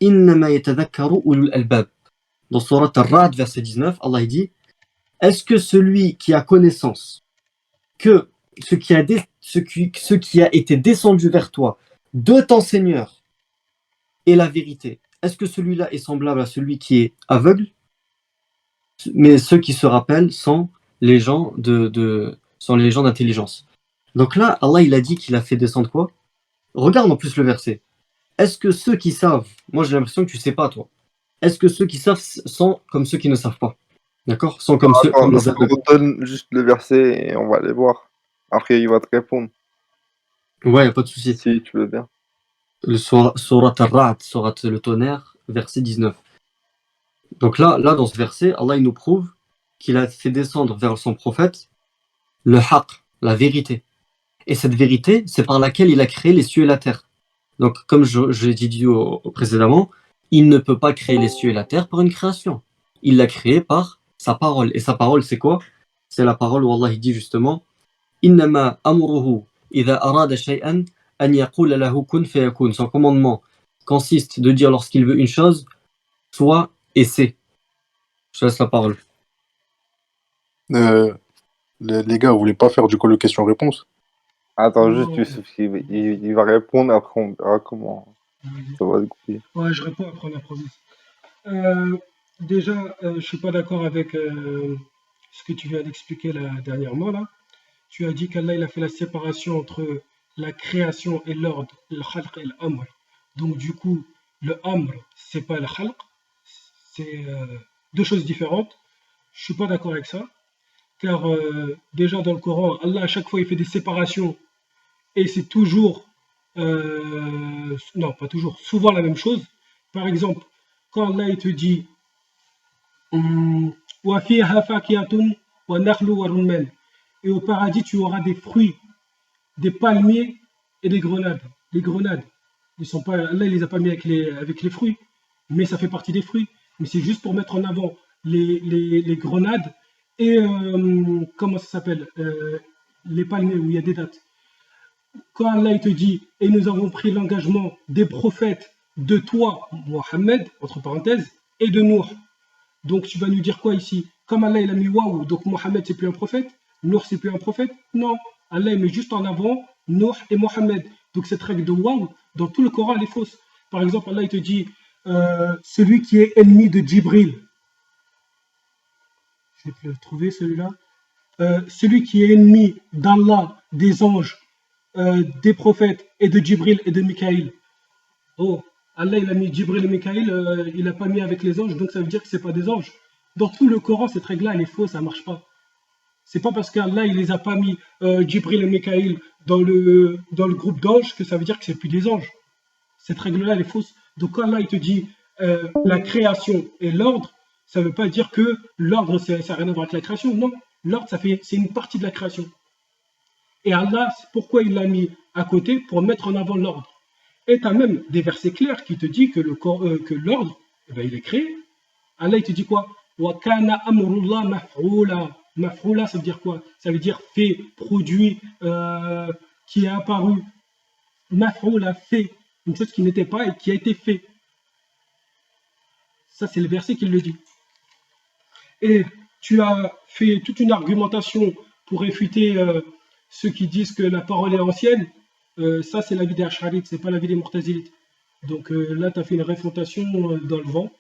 إِنَّمَا يَتَذَكَّرُ أُولُو الْأَلْبَابِ. Dans Surat Ar-Ra'd, verset 19, Allah il dit est-ce que celui qui a connaissance que ce qui a été descendu vers toi de ton Seigneur est la vérité, est-ce que celui-là est semblable à celui qui est aveugle? Mais ceux qui se rappellent sont les gens d'intelligence. Donc là, Allah il a dit qu'il a fait descendre quoi? Regarde en plus le verset. Est-ce que ceux qui savent, moi j'ai l'impression que tu sais pas toi, est-ce que ceux qui savent sont comme ceux qui ne savent pas? D'accord? Sont comme ceux comme les aveugles. Redonne juste le verset et on va aller voir. Après, il va te répondre, Ouais, y a pas de souci. si tu veux bien. Le Surat Ar-Ra'd, Surat le tonnerre, verset 19. Donc là, dans ce verset, Allah il nous prouve qu'il a fait descendre vers son prophète le haqq, la vérité. Et cette vérité, c'est par laquelle il a créé les cieux et la terre. Donc, comme j'ai dit précédemment, il ne peut pas créer les cieux et la terre par une création. Il l'a créé par sa parole. Et sa parole, c'est quoi? C'est la parole où Allah il dit justement Innama amruhu idha arada shay'an an yaqula lahu kun fayakun. Son commandement consiste de dire lorsqu'il veut une chose, soit et c'est. Je te laisse la parole. Les gars, vous voulez pas faire du coup le question-réponse? Attends, Non, juste, Youssef, il va répondre, après on verra comment ça va se goupiller. ouais, je réponds après la promise. Déjà, je suis pas d'accord avec ce que tu viens d'expliquer là, dernièrement là. Tu as dit qu'Allah il a fait la séparation entre la création et l'ordre, le khalq et l'amr. Donc du coup, le amr, c'est pas le khalq, c'est deux choses différentes. Je suis pas d'accord avec ça, car déjà dans le Coran, Allah à chaque fois il fait des séparations et c'est toujours, non pas toujours, souvent la même chose. Par exemple, quand Allah il te dit وَفِيهَا فَاكِهَةٌ وَالنَّخْلُ وَالرُّمَّانُ. Et au paradis, tu auras des fruits, des palmiers et des grenades. Les grenades, ils sont pas, Allah il les a pas mis avec les fruits, mais ça fait partie des fruits. Mais c'est juste pour mettre en avant les grenades et comment ça s'appelle les palmiers où il y a des dates. Quand Allah il te dit et nous avons pris l'engagement des prophètes de toi, Mohammed, entre parenthèses, et de Nour. Donc tu vas nous dire quoi ici? Comme Allah il a mis waouh, donc Mohammed c'est plus un prophète, Nour c'est plus un prophète? Non, Allah il met juste en avant Nour et Mohammed. Donc cette règle de waouh, dans tout le Coran elle est fausse. Par exemple, Allah il te dit celui qui est ennemi de Djibril. Je vais te le trouver celui-là. Celui qui est ennemi d'Allah, des anges, des prophètes et de Djibril et de Mikaïl. Oh, Allah il a mis Djibril et Mikaïl, il n'a pas mis avec les anges, donc ça veut dire que c'est pas des anges. Dans tout le Coran, cette règle-là, elle est fausse, ça marche pas. C'est pas parce qu'Allah il les a pas mis Djibril et Mikaïl dans le groupe d'anges que ça veut dire que c'est plus des anges. Cette règle-là, elle est fausse. Donc quand Allah il te dit la création et l'ordre, ça veut pas dire que l'ordre ça n'a rien à voir avec la création. Non, l'ordre c'est une partie de la création. Et Allah, pourquoi il l'a mis à côté? Pour mettre en avant l'ordre. Et tu as même des versets clairs qui te disent que l'ordre, eh ben, il est créé. Allah, il te dit quoi? Wa kana amrullah maf'oula. Maf'oula, ça veut dire quoi? Ça veut dire fait, produit, qui est apparu. Maf'oula, fait. Une chose qui n'était pas et qui a été fait. Ça, c'est le verset qui le dit. Et tu as fait toute une argumentation pour réfuter ceux qui disent que la parole est ancienne. Ça, c'est l'avis des Ash'arites, c'est pas l'avis des Mu'tazilites. Donc là, tu as fait une réfutation dans le vent.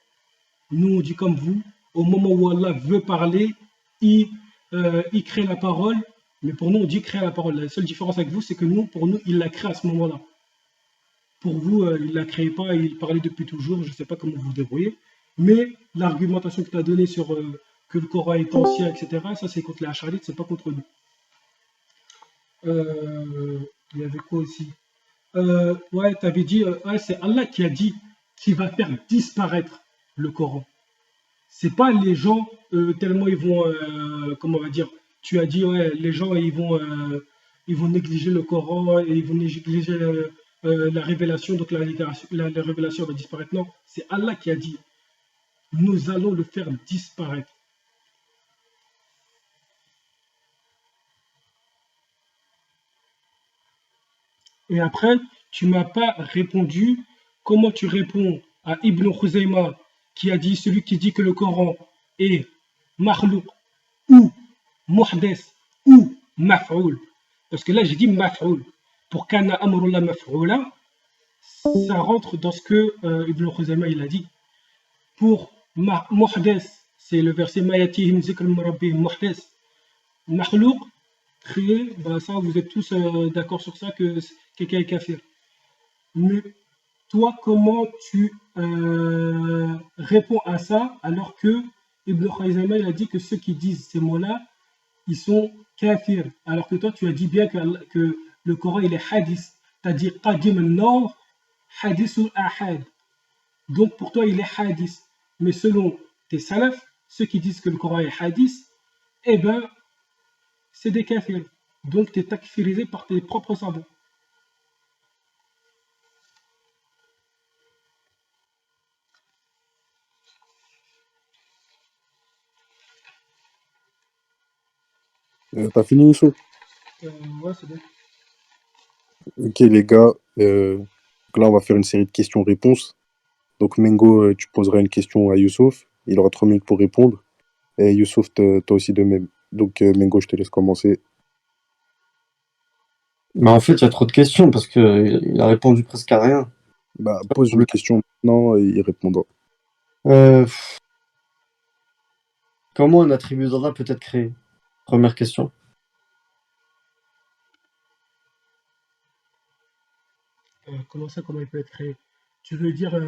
Nous, on dit comme vous, au moment où Allah veut parler, il crée la parole, mais pour nous, on dit créer la parole. La seule différence avec vous, c'est que nous, pour nous, il la crée à ce moment-là. Pour vous, il ne la crée pas, il parlait depuis toujours, je ne sais pas comment vous vous débrouillez. Mais l'argumentation que tu as donnée sur que le Coran est ancien, etc., ça, c'est contre les Ash'arites, c'est pas contre nous. Il y avait quoi aussi? Ouais, tu avais dit, ouais, c'est Allah qui a dit qu'il va faire disparaître le Coran. C'est pas les gens tellement ils vont, comment on va dire, tu as dit ouais, les gens ils vont négliger le Coran et ils vont négliger la révélation, donc la révélation va disparaître. Non, c'est Allah qui a dit, nous allons le faire disparaître. Et après, tu m'as pas répondu comment tu réponds à Ibn Khuzayma qui a dit, celui qui dit que le Coran est makhlouq ou muhdes ou maf'oul. Parce que là, j'ai dit maf'oul. Pour kana amrullah maf'oula, ça rentre dans ce que Ibn Khuzayma il a dit. Pour muhdes, c'est le verset mayatihim zikr murabbihim muhdes. Makhlouq, créé, bah ça, vous êtes tous d'accord sur ça que quelqu'un est kafir. Mais toi, comment tu réponds à ça alors que Ibn Khuzayma il a dit que ceux qui disent ces mots-là, ils sont kafirs. Alors que toi, tu as dit bien que le Coran, il est hadith. Tu as dit qadim al-nawr, hadith ou ahad. Donc pour toi, il est hadith. Mais selon tes salafs, ceux qui disent que le Coran est hadith, eh ben, c'est des kafirs. Donc tu es takfirisé par tes propres savants. T'as fini, Youssou? Ouais, c'est bien. Ok, les gars. Donc là, on va faire une série de questions-réponses. Donc, Mengo, tu poseras une question à Youssouf. Il aura 3 minutes pour répondre. Et Youssouf, toi aussi de même. Donc, Mengo, je te laisse commencer. Mais en fait, il y a trop de questions parce qu'il a répondu presque à rien. Bah, pose une question maintenant et il répondra. Euh, Comment un attribut d'Allah peut être créé? Première question. Comment ça, comment il peut être créé? Tu veux dire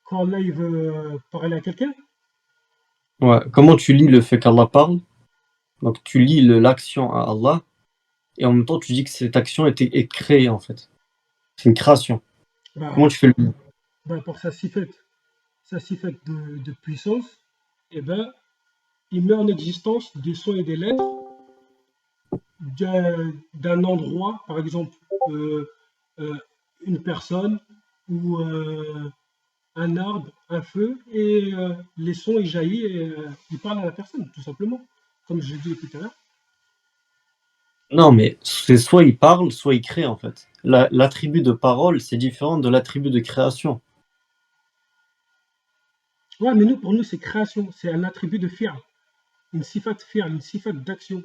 quand Allah il veut parler à quelqu'un? Ouais. Comment tu lis le fait qu'Allah parle? Donc tu lis l'action à Allah et en même temps tu dis que cette action est créée en fait. C'est une création. Bah, Comment tu fais le lien? bah, pour sa sifat de puissance, eh ben, il met en existence des sons et des lettres d'un endroit, par exemple euh, euh, une personne ou un arbre, un feu, et les sons ils jaillissent et ils parlent à la personne, tout simplement, comme je l'ai dit tout à l'heure. Non, mais c'est soit il parle, soit il crée en fait. L'attribut de parole, c'est différent de l'attribut de création. Ouais, mais nous, pour nous, c'est création, c'est un attribut de fi'l, une sifat d'action.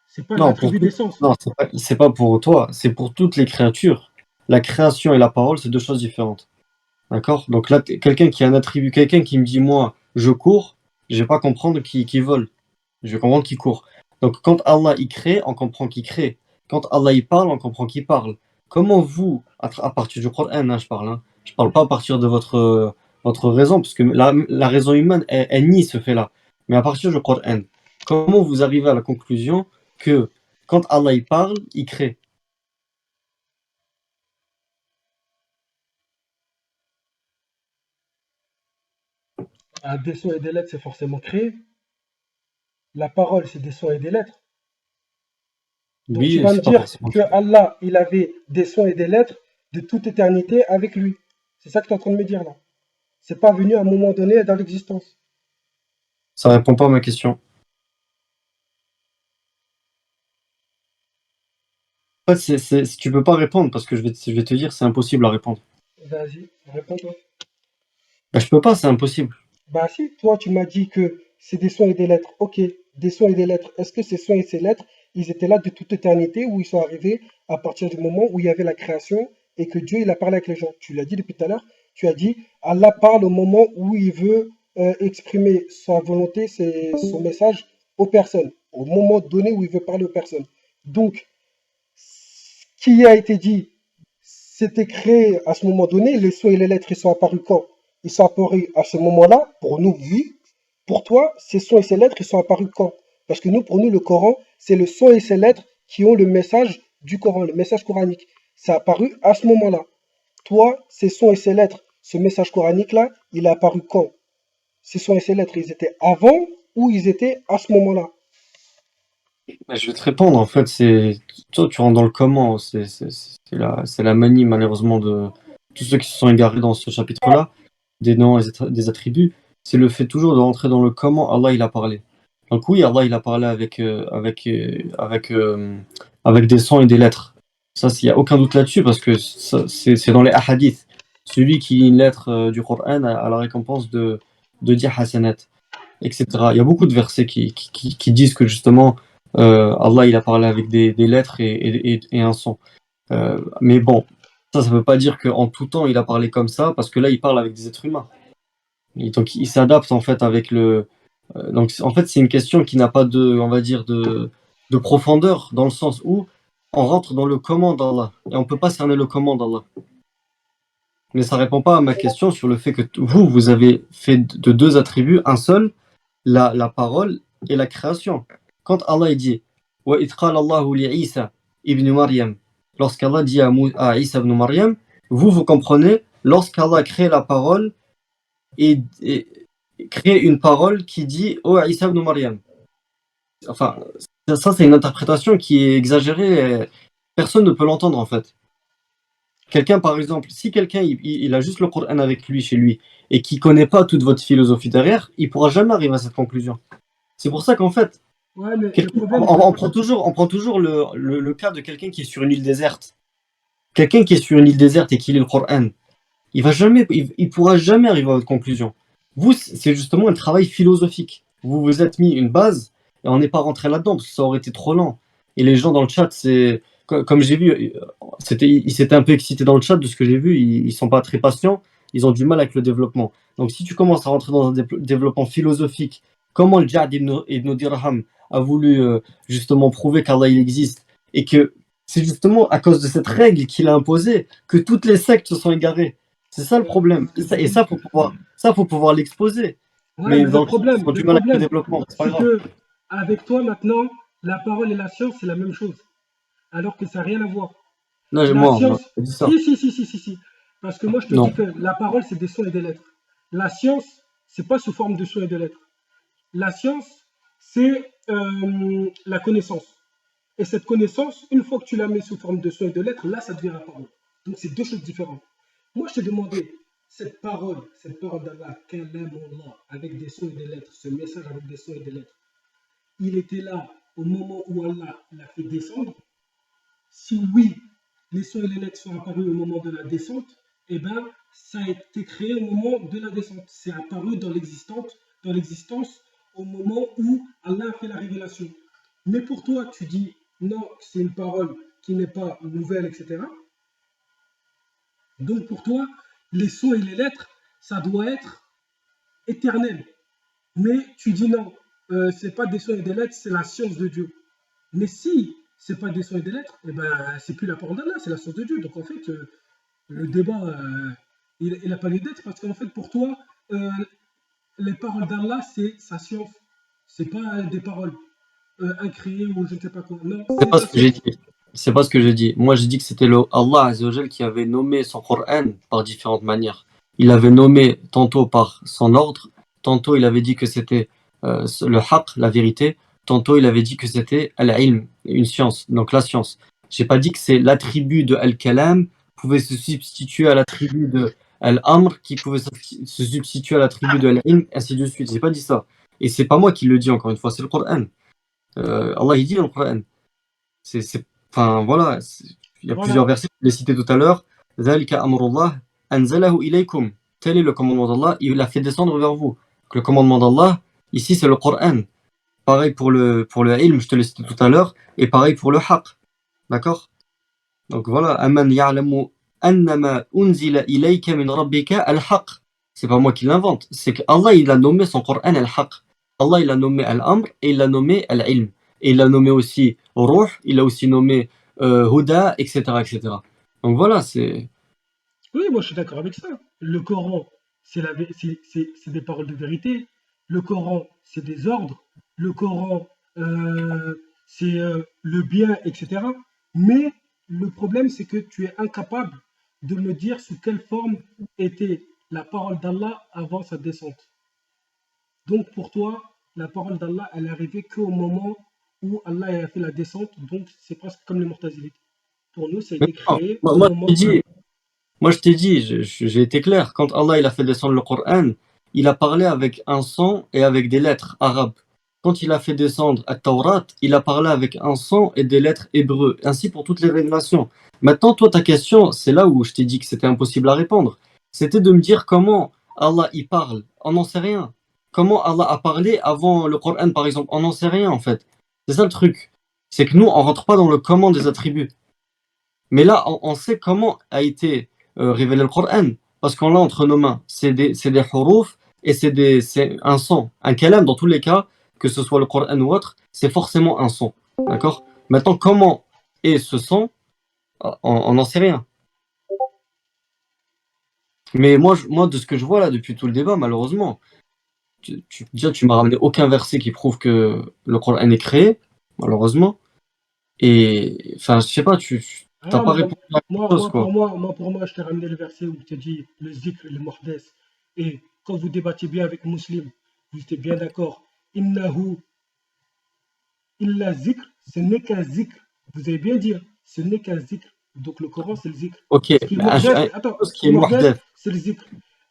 C'est pas Non, pour l'attribut tout. d'essence. Non, c'est pas pour toi, c'est pour toutes les créatures. La création et la parole, c'est deux choses différentes. D'accord? Donc là, quelqu'un qui a un attribut, quelqu'un qui me dit moi, je cours, je vais pas comprendre qu'il vole. Je vais comprendre qu'il court. Donc quand Allah il crée, on comprend qu'il crée. Quand Allah il parle, on comprend qu'il parle. Comment vous, à partir du Coran, hein, je parle, hein, je parle pas à partir de votre raison, parce que la raison humaine, elle nie ce fait-là. Mais à partir du Coran, comment vous arrivez à la conclusion que quand Allah il parle, il crée? Des sons et des lettres, c'est forcément créé. La parole, c'est des sons et des lettres. Donc tu Oui, vas me c'est pas dire forcément que créé. Allah, il avait des sons et des lettres de toute éternité avec lui. C'est ça que tu es en train de me dire là. C'est pas venu à un moment donné dans l'existence. Ça répond pas à ma question. En fait, tu peux pas répondre parce que je vais te dire, c'est impossible à répondre. Vas-y, réponds-toi. Bah, je peux pas, c'est impossible. Bah si, toi tu m'as dit que c'est des sons et des lettres. Ok, des sons et des lettres. Est-ce que ces sons et ces lettres, ils étaient là de toute éternité ou ils sont arrivés à partir du moment où il y avait la création et que Dieu il a parlé avec les gens? Tu l'as dit depuis tout à l'heure. Tu as dit Allah parle au moment où il veut exprimer sa volonté, son message aux personnes, au moment donné où il veut parler aux personnes. Donc, ce qui a été dit, c'était créé à ce moment donné. Les sons et les lettres, ils sont apparus quand? Ils sont apparus à ce moment-là. Pour nous, oui. Pour toi, ces sons et ces lettres, ils sont apparus quand? Parce que nous, pour nous, le Coran, c'est le son et ces lettres qui ont le message du Coran, le message coranique. C'est apparu à ce moment-là. Toi, ces sons et ces lettres, ce message coranique-là, il est apparu quand? ces sons et ces lettres, ils étaient avant ou ils étaient à ce moment-là? Mais je vais te répondre, en fait, toi, tu rentres dans le comment. C'est la manie, malheureusement, de tous ceux qui se sont égarés dans ce chapitre-là, des noms et des attributs. C'est le fait toujours de rentrer dans le comment Allah il a parlé. Donc, oui, Allah il a parlé avec des sons et des lettres. Ça, il n'y a aucun doute là-dessus, parce que c'est dans les hadiths. Celui qui lit une lettre du Coran a la récompense de 10 hasanat, etc. Il y a beaucoup de versets qui disent que justement Allah il a parlé avec des lettres et un son. Mais bon, ça ne veut pas dire qu'en tout temps il a parlé comme ça, parce que là il parle avec des êtres humains. Et donc il s'adapte en fait avec le. Donc en fait c'est une question qui n'a pas on va dire, de profondeur, dans le sens où on rentre dans le comment d'Allah et on ne peut pas cerner le comment d'Allah. Mais ça répond pas à ma question sur le fait que vous avez fait de deux attributs un seul, la parole et la création. Quand Allah dit wa idh qala Allahu li Isa ibn Maryam, lorsqu'Allah dit à Isa ibn Maryam, vous comprenez, lorsqu'Allah crée la parole et crée une parole qui dit oh Isa ibn Maryam. Enfin, ça c'est une interprétation qui est exagérée, personne ne peut l'entendre en fait. Quelqu'un, par exemple, si quelqu'un il a juste le Coran avec lui chez lui et qui connaît pas toute votre philosophie derrière, il pourra jamais arriver à cette conclusion. C'est pour ça qu'en fait, Ouais, mais le problème, on prend toujours le cas de quelqu'un qui est sur une île déserte. Quelqu'un qui est sur une île déserte et qui lit le Coran, il pourra jamais arriver à votre conclusion. Vous, c'est justement un travail philosophique. Vous vous êtes mis une base et on n'est pas rentré là-dedans parce que ça aurait été trop lent. Et les gens dans le chat, comme j'ai vu, ils s'étaient un peu excités dans le chat de ce que j'ai vu. Ils sont pas très patients. Ils ont du mal avec le développement. Donc si tu commences à rentrer dans un développement philosophique, comment le Ja'd ibn Dirham a voulu justement prouver qu'Allah il existe et que c'est justement à cause de cette règle qu'il a imposée que toutes les sectes se sont égarées. C'est ça le problème. Et ça, faut pouvoir l'exposer. ouais, Mais mais dans le chat, ils ont le du mal avec le problème, développement. C'est pas c'est grave. que avec toi maintenant, la parole et la science, c'est la même chose, alors que ça n'a rien à voir. Non, La moi, science, je dis ça. si. Parce que moi, je te Non. dis que la parole, c'est des sons et des lettres. La science, c'est pas sous forme de sons et de lettres. La science, c'est la connaissance. Et cette connaissance, une fois que tu la mets sous forme de sons et de lettres, là, ça devient la parole. Donc, c'est deux choses différentes. Moi, je t'ai demandé, cette parole d'Allah, Kalamullah, avec des sons et des lettres, ce message avec des sons et des lettres, il était là au moment où Allah l'a fait descendre. Si oui, les sons et les lettres sont apparus au moment de la descente, eh bien, ça a été créé au moment de la descente. C'est apparu dans l'existence au moment où Allah a fait la révélation. Mais pour toi, tu dis non, c'est une parole qui n'est pas nouvelle, etc. Donc pour toi, les sons et les lettres, ça doit être éternel. Mais tu dis non, c'est pas des sons et des lettres, c'est la science de Dieu. Mais si c'est pas des sons et des lettres, eh ben c'est plus la parole d'Allah, c'est la science de Dieu. Donc en fait, le débat, il n'a pas lieu d'être parce qu'en fait pour toi, les paroles d'Allah, c'est sa science. C'est pas des paroles incréées ou je ne sais pas quoi. Non, C'est c'est pas sa ce que j'ai science. dit. C'est pas ce que j'ai dit. Moi, j'ai dit que c'était le Allah Azza wa Jal qui avait nommé son Coran par différentes manières. Il l'avait nommé tantôt par son ordre, tantôt il avait dit que c'était le haqq, la vérité, tantôt il avait dit que c'était al-ilm, une science, donc la science. J'ai pas dit que c'est l'attribut de al-kalam pouvait se substituer à l'attribut de al-amr qui pouvait se substituer à l'attribut de al-ilm, ainsi de suite. J'ai pas dit ça. Et c'est pas moi qui le dis encore une fois, c'est le Coran. Allah il dit dans le Coran. Enfin voilà, il y a plusieurs Voilà. versets, je l'ai cité tout à l'heure. ذَلِكَ أَمْرُ اللَّهِ أَنزَلَهُ إِلَيْكُمْ. Tel est le commandement d'Allah, il l'a fait descendre vers vous. Donc, le commandement d'Allah, ici, c'est le Coran. Pareil pour le ilm, je te l'ai cité tout à l'heure, et pareil pour le haqq. D'accord? Donc voilà, أَمَنْ يَعْلَمُ أَنَّمَا أُنزِلَ إِلَيْكَ مِنْ رَبِّكَ الْحَقِّ. C'est pas moi qui l'invente, c'est que Allah il a nommé son Coran al-haqq. Allah il a nommé al-amr et il a nommé al-ilm. Et il a nommé aussi ruh, il a aussi nommé huda, etc., etc. Donc voilà, c'est. Oui, moi je suis d'accord avec ça. Le Coran, c'est des paroles de vérité. Le Coran, c'est des ordres. Le Coran, c'est le bien, etc. Mais le problème, c'est que tu es incapable de me dire sous quelle forme était la parole d'Allah avant sa descente. Donc pour toi, la parole d'Allah, elle est arrivée qu'au moment où Allah a fait la descente, donc c'est presque comme les Mu'tazilites. Pour nous, ça a Mais été non, créé moi, au moi, je moment. t'ai dit, moi, je t'ai dit, j'ai été clair. Quand Allah il a fait descendre le Coran, il a parlé avec un son et avec des lettres arabes. Quand il a fait descendre à Taurat, il a parlé avec un son et des lettres hébreux. Ainsi pour toutes les révélations. Maintenant, toi, ta question, c'est là où je t'ai dit que c'était impossible à répondre. C'était de me dire comment Allah y parle. On n'en sait rien. Comment Allah a parlé avant le Coran, par exemple. On n'en sait rien, en fait. C'est ça le truc. C'est que nous, on rentre pas dans le comment des attributs. Mais là, on sait comment a été révélé le Coran, parce qu'on l'a entre nos mains. C'est des huruf et c'est un son. Un kalam, dans tous les cas, que ce soit le Coran ou autre, c'est forcément un son. D'accord? Maintenant, comment est ce son? On n'en sait rien. Mais moi, de ce que je vois là depuis tout le débat, malheureusement, déjà, tu m'as ramené aucun verset qui prouve que le Coran est créé, malheureusement. Et, enfin, je sais pas, tu n'as Ah, pas répondu à quelque chose, quoi. pour moi, je t'ai ramené le verset où je te dis le zikr, le muhdas. Et quand vous débattiez bien avec Muslim, vous étiez bien d'accord. Innahu illa zikr, ce n'est qu'un zikr. Vous avez bien dit, hein, ce n'est qu'un zikr. Donc le Coran, c'est le zikr. Ok, Ce qui est mais muhdas, quelque attends, chose qui est muhdas, muhdath. c'est le zikr.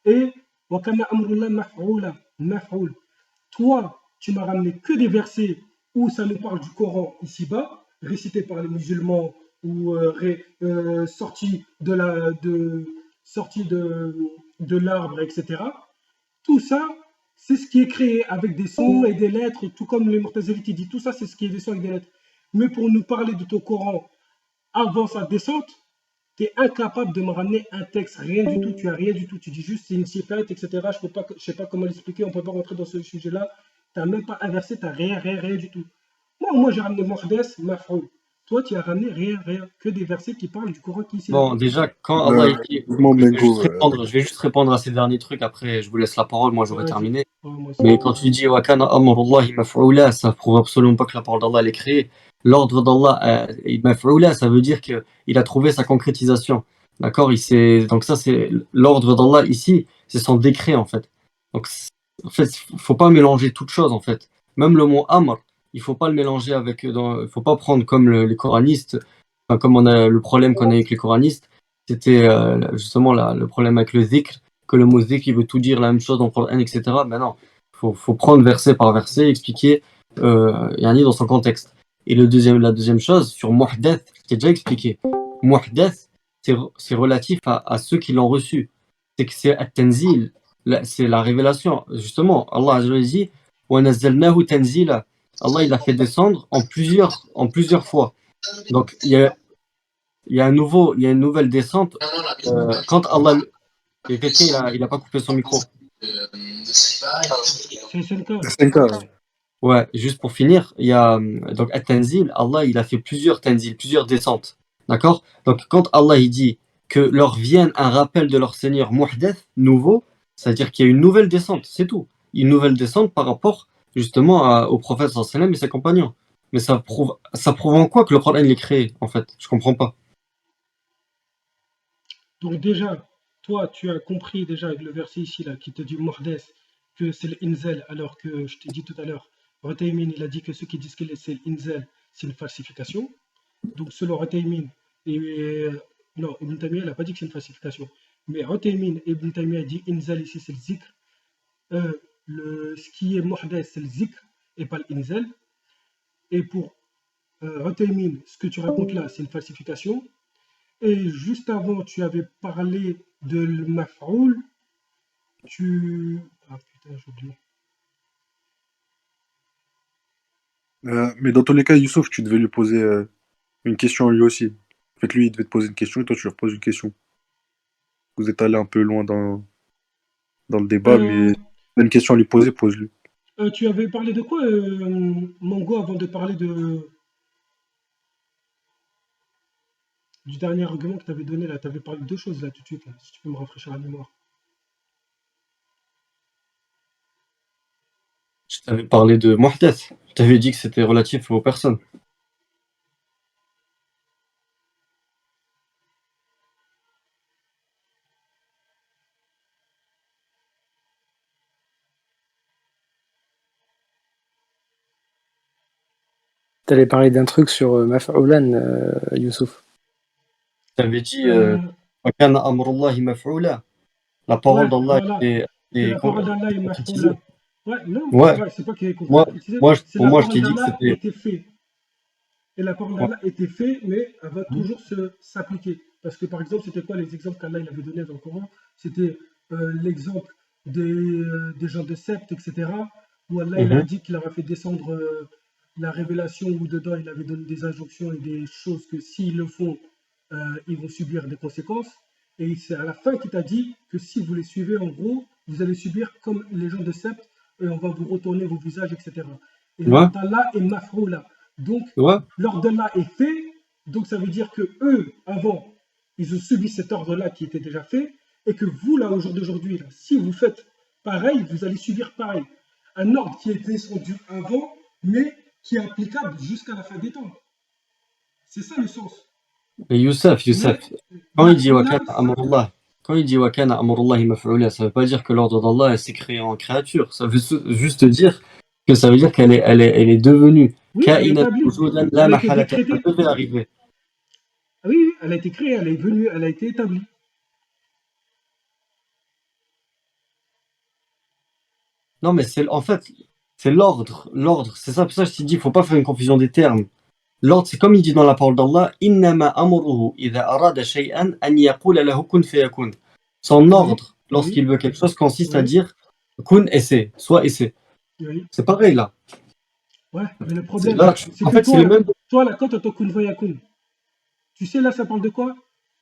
Et wa kana amrullah maf'oula, maf'oul. Toi, tu m'as ramené que des versets où ça nous parle du Coran ici-bas, récité par les musulmans ou sorti sorti de l'arbre, etc. Tout ça, c'est ce qui est créé avec des sons et des lettres, tout comme les Mu'tazilites qui disent. Tout ça, c'est ce qui est des sons et des lettres. Mais pour nous parler de ton Coran avant sa descente, tu es incapable de me ramener un texte, rien du tout, tu as rien du tout, tu dis juste c'est une sifate, etc. Je sais pas comment l'expliquer, on ne peut pas rentrer dans ce sujet-là. Tu n'as même pas inversé, tu n'as rien, rien, rien du tout. Moi j'ai ramené Mordes, Mafroul. Toi, tu as ramené rien, rien, que des versets qui parlent du Coran qui est ici là. Bon, déjà, quand Allah Euh, il dit, Mouvement Mengo, je vais juste répondre à ces derniers trucs, après je vous laisse la parole, moi j'aurai Vas-y. terminé. Ouais, moi aussi. Mais quand tu dis wa kana amrullahi maf'oula, ça prouve absolument pas que la parole d'Allah elle est créée. L'ordre d'Allah, maf'oula, ça veut dire qu'il a trouvé sa concrétisation. D'accord? Donc ça, c'est l'ordre d'Allah ici, c'est son décret en fait. Donc, en fait, faut pas mélanger toutes choses en fait. Même le mot amr, il faut pas le mélanger il faut pas prendre comme les coranistes, enfin, comme on a le problème qu'on a avec les coranistes, c'était justement le problème avec le dhikr, que le mot dhikr il veut tout dire la même chose dans le Coran, etc. Ben non, faut prendre verset par verset, expliquer yani dans son contexte. Et la deuxième chose, sur muhdath, je t'ai déjà expliqué. Muhdath, c'est relatif à ceux qui l'ont reçu. C'est que c'est at-tanzil, c'est la révélation. Justement, Allah Azza wa Jalla dit wa nazzalnahu tanzila. Allah il a fait descendre en plusieurs fois. Donc il y a une nouvelle descente. Quand Allah, il y a quelqu'un, il a pas coupé son micro. C'est le cas. SNK, Ouais, juste pour finir, il y a donc at-tanzil, Allah il a fait plusieurs tanzil, plusieurs descentes. D'accord? Donc quand Allah il dit que leur vienne un rappel de leur Seigneur muhdath, nouveau, c'est-à-dire qu'il y a une nouvelle descente, c'est tout. Une nouvelle descente par rapport justement au prophète sallallahu alayhi wa sallam et ses compagnons. Mais ça prouve en quoi que le Coran il est créé en fait? Je comprends pas. Donc déjà, toi, tu as compris déjà avec le verset ici là qui te dit Mordes que c'est l'Inzel, alors que je t'ai dit tout à l'heure, Rotaymin, il a dit que ceux qui disent que c'est l'Inzel, c'est une falsification. Donc selon Rotaymin, et non, Ibn Taymiyyah n'a pas dit que c'est une falsification, mais Rotaymin et Ibn Taymiyyah dit Inzel ici c'est le zikr. Euh, ce qui est Mordes c'est le zikr et pas l'Inzel. Et pour Rotaymin, ce que tu racontes là, c'est une falsification. Et juste avant, tu avais parlé de Maf'oul. Ah putain, j'ai oublié. Mais dans tous les cas, Youssouf, tu devais lui poser une question lui aussi. En fait, lui, il devait te poser une question et toi, tu lui reposes une question. Vous êtes allé un peu loin dans le débat, Euh, mais t'as une question à lui poser, pose-lui. Tu avais parlé de quoi, Mongo, avant de parler du dernier argument que tu avais donné là? Tu avais parlé de deux choses là tout de suite, là, si tu peux me rafraîchir la mémoire. Je t'avais parlé de muhdath. Je t'avais dit que c'était relatif aux personnes. T'allais parler d'un truc sur Maf'oulan, Youssouf. T'avais dit Euh, وَكَانَ أَمْرُ اللَّهِ مَفْعُولًا. La parole ouais, d'Allah voilà. est, Que est la parole d'Allah est concrétisée. maf'oula. Ouais, non, Ouais, c'est pas qu'il est moi, concrétisé, c'est pour la moi, je parole t'ai dit que d'Allah c'était. était faite. Et la parole Ouais. d'Allah était faite, mais elle va toujours s'appliquer. Parce que par exemple, c'était quoi les exemples qu'Allah il avait donnés dans le Coran? C'était l'exemple des gens de Sept, etc. Où Allah il a Mhm. dit qu'il leur a fait descendre la révélation, où dedans il avait donné des injonctions et des choses que s'ils le font, ils vont subir des conséquences. Et c'est à la fin qu'il t'a dit que si vous les suivez, en gros, vous allez subir comme les gens de Sept, et on va vous retourner vos visages, etc. Et Ouais, l'ordre d'Allah est mafroula. Donc, ouais, l'ordre d'Allah est fait, donc ça veut dire que eux, avant, ils ont subi cet ordre-là qui était déjà fait, et que vous, là, au jour d'aujourd'hui, là, si vous faites pareil, vous allez subir pareil. Un ordre qui est descendu avant, mais qui est applicable jusqu'à la fin des temps. C'est ça le sens. mais Youssef, Mais quand il dit mafroula, وَكَانَ أَمْرُ اللَّهِ, quand il dit وَكَانَ أَمْرُ اللَّهِ مَفْعُولًا, ça veut pas dire que l'ordre d'Allah s'est créé en créature. Ça veut juste dire que ça veut dire qu'elle est devenue oui, elle est كائنا établie. موجودا لا Elle a été محالة. Ça décrétée. devait arriver. Ah oui, oui, elle a été créée, elle est venue, elle a été établie. Non, mais en fait, c'est l'ordre. L'ordre, c'est ça. Pour ça que je t'ai dit, il faut pas faire une confusion des termes. L'ordre, c'est comme il dit dans la parole d'Allah, إِنَّمَا أَمْرُهُ إِذَا أَرَادَ شَيْئًا أَنْ يَقُولَ لَهُ كُنْ فَيَكُونُ. Son Oui, ordre, oui, lorsqu'il veut quelque chose, consiste à oui, dire kun et c'est, soit et c'est. oui. C'est pareil là. Ouais, mais le C'est problème, là, c'est en que fait, c'est les mêmes. toi là, quand tu entends kun fayakun, tu sais, là, ça parle de quoi?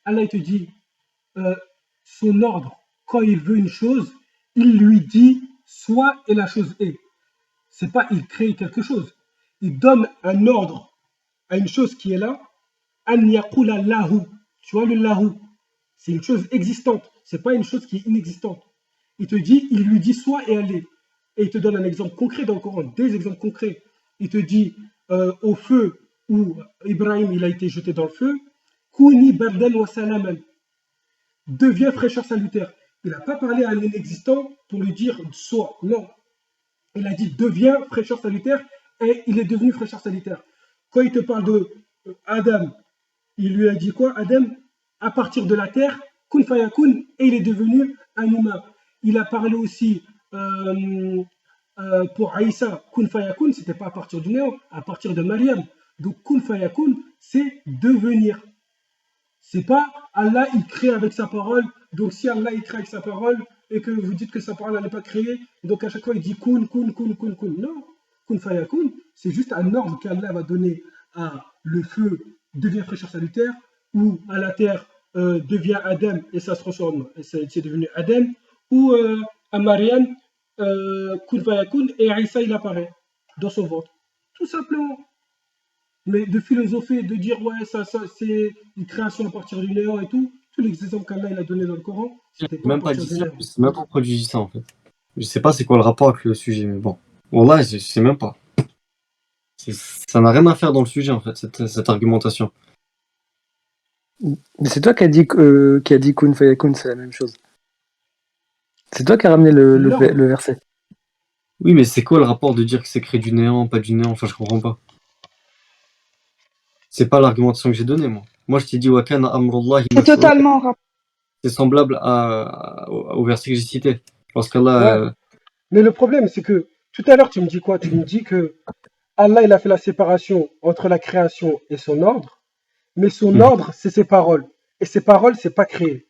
Allah, il te dit, euh, son ordre, quand il veut une chose, il lui dit soit et la chose est. C'est pas il crée quelque chose. Il donne un ordre à une chose qui est là, an yaqula lahu. Tu vois, le lahu, c'est une chose existante, c'est pas une chose qui est inexistante. Il te dit, il lui dit soit et elle est. Et il te donne un exemple concret dans le Coran, des exemples concrets. Il te dit au feu où Ibrahim il a été jeté dans le feu, Kuni bardan wa salaman, devient fraîcheur salutaire. Il n'a pas parlé à un inexistant pour lui dire soit. Non. Il a dit devient fraîcheur salutaire et il est devenu fraîcheur salutaire. Quand il te parle de Adam, il lui a dit quoi? Adam, à partir de la terre, kun fayakun, et il est devenu un humain. Il a parlé aussi pour Aïssa, kun fayakun, c'était pas à partir du néant, à partir de Mariam. Donc kun fayakun, c'est devenir. C'est pas Allah il crée avec sa parole. Donc si Allah il crée avec sa parole et que vous dites que sa parole n'est pas créée, donc à chaque fois il dit kun, kun, kun, kun, kun. Non, kun fayakun, c'est juste un ordre qu'Allah va donner à le feu devient fraîcheur salutaire ou à la terre devient Adam et ça se transforme, et c'est devenu Adam ou à Mariam kun fayakun et Aïssa il apparaît dans son ventre. Tout simplement. Mais de philosopher, de dire ouais, ça c'est une création à partir du néant et tout, tous les exemples qu'Allah il a donné dans le Coran, J'ai c'était pas à même pas partir dit du ça, néant. je sais même pas pourquoi tu dis ça en fait. Je sais pas c'est quoi le rapport avec le sujet, mais bon. Wallah, je sais même pas. Ça n'a rien à faire dans le sujet en fait, cette argumentation. Mais c'est toi qui a dit kun fayakun, c'est la même chose. C'est toi qui as ramené C'est l'ordre. le verset. Oui, mais c'est quoi le rapport de dire que c'est créé du néant, pas du néant? Enfin, je comprends pas. C'est pas l'argumentation que j'ai donnée, moi. Moi, je t'ai dit, Wakana amrullahi C'est maf'oula. totalement rap. C'est semblable au verset que j'ai cité. Lorsqu'Allah. Ouais. Mais le problème, c'est que tout à l'heure, tu me dis quoi? Tu me dis que Allah, il a fait la séparation entre la création et son ordre, mais son ordre, c'est ses paroles. Et ses paroles, c'est pas créé.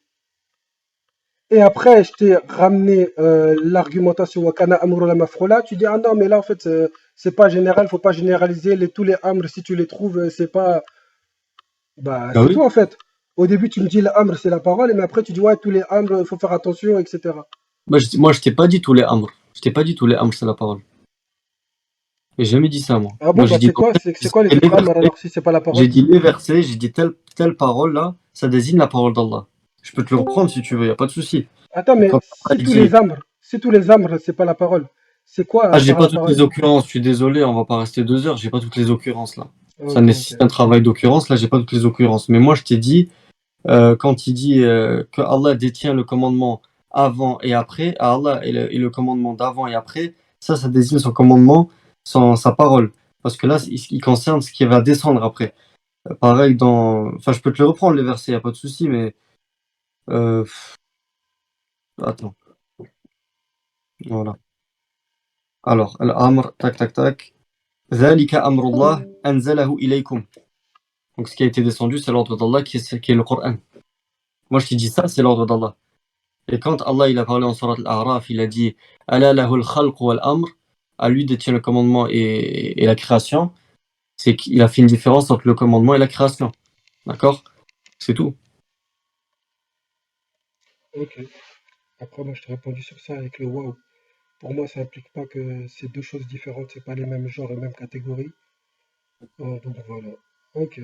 Et après, je t'ai ramené l'argumentation Wakana Amrullah Mafrola. Tu dis, ah non, mais là, en fait, c'est pas général, faut pas généraliser. Tous les amrs, si tu les trouves, c'est pas. Bah, Ah c'est oui? tout, en fait. Au début, tu me dis l'amr, c'est la parole, mais après, tu dis, ouais, tous les amrs, il faut faire attention, etc. Moi, je t'ai pas dit tous les amrs. Je t'ai pas dit tous les amrs, c'est la parole. J'ai jamais dit ça, moi. Ah bon, Moi, j'ai bah, dit c'est quoi, c'est quoi les autres amrs alors, si c'est pas la parole? J'ai dit les versets, j'ai dit telle parole là, ça désigne la parole d'Allah. Je peux te le reprendre si tu veux, y a pas de souci. Attends, mais Quand Allah si tous dit, les amrs, c'est pas la parole, c'est quoi ah, j'ai faire pas la toutes parole? les occurrences, je suis désolé, on va pas rester 2 heures, j'ai pas toutes les occurrences là. Ça Ok, nécessite ok. un travail d'occurrence, là j'ai pas toutes les occurrences. Mais moi je t'ai dit, quand il dit que Allah détient le commandement avant et après, à Allah et le commandement d'avant et après, ça désigne son commandement, sa parole. Parce que là, il concerne ce qui va descendre après. Pareil dans... Enfin, je peux te le reprendre, les versets, il n'y a pas de souci, mais... Attends, voilà. Alors, Al-Amr, tac, tac, tac. ذَلِكَ أَمْرُ اللَّهِ أَنزَلَهُ إِلَيْكُمْ. Donc, ce qui a été descendu, c'est l'ordre d'Allah qui est le Coran. Moi, je te dis ça, c'est l'ordre d'Allah. Et quand Allah il a parlé en surat Al-A'raf, il a dit Ala lahul khalq wal amr, à lui détient le commandement et la création, c'est qu'il a fait une différence entre le commandement et la création. D'accord? C'est tout. Ok. Après, moi, je t'ai répondu sur ça avec le waouh. Pour moi, ça implique pas que c'est deux choses différentes, c'est pas les mêmes genres et mêmes catégories. Donc voilà. Ok.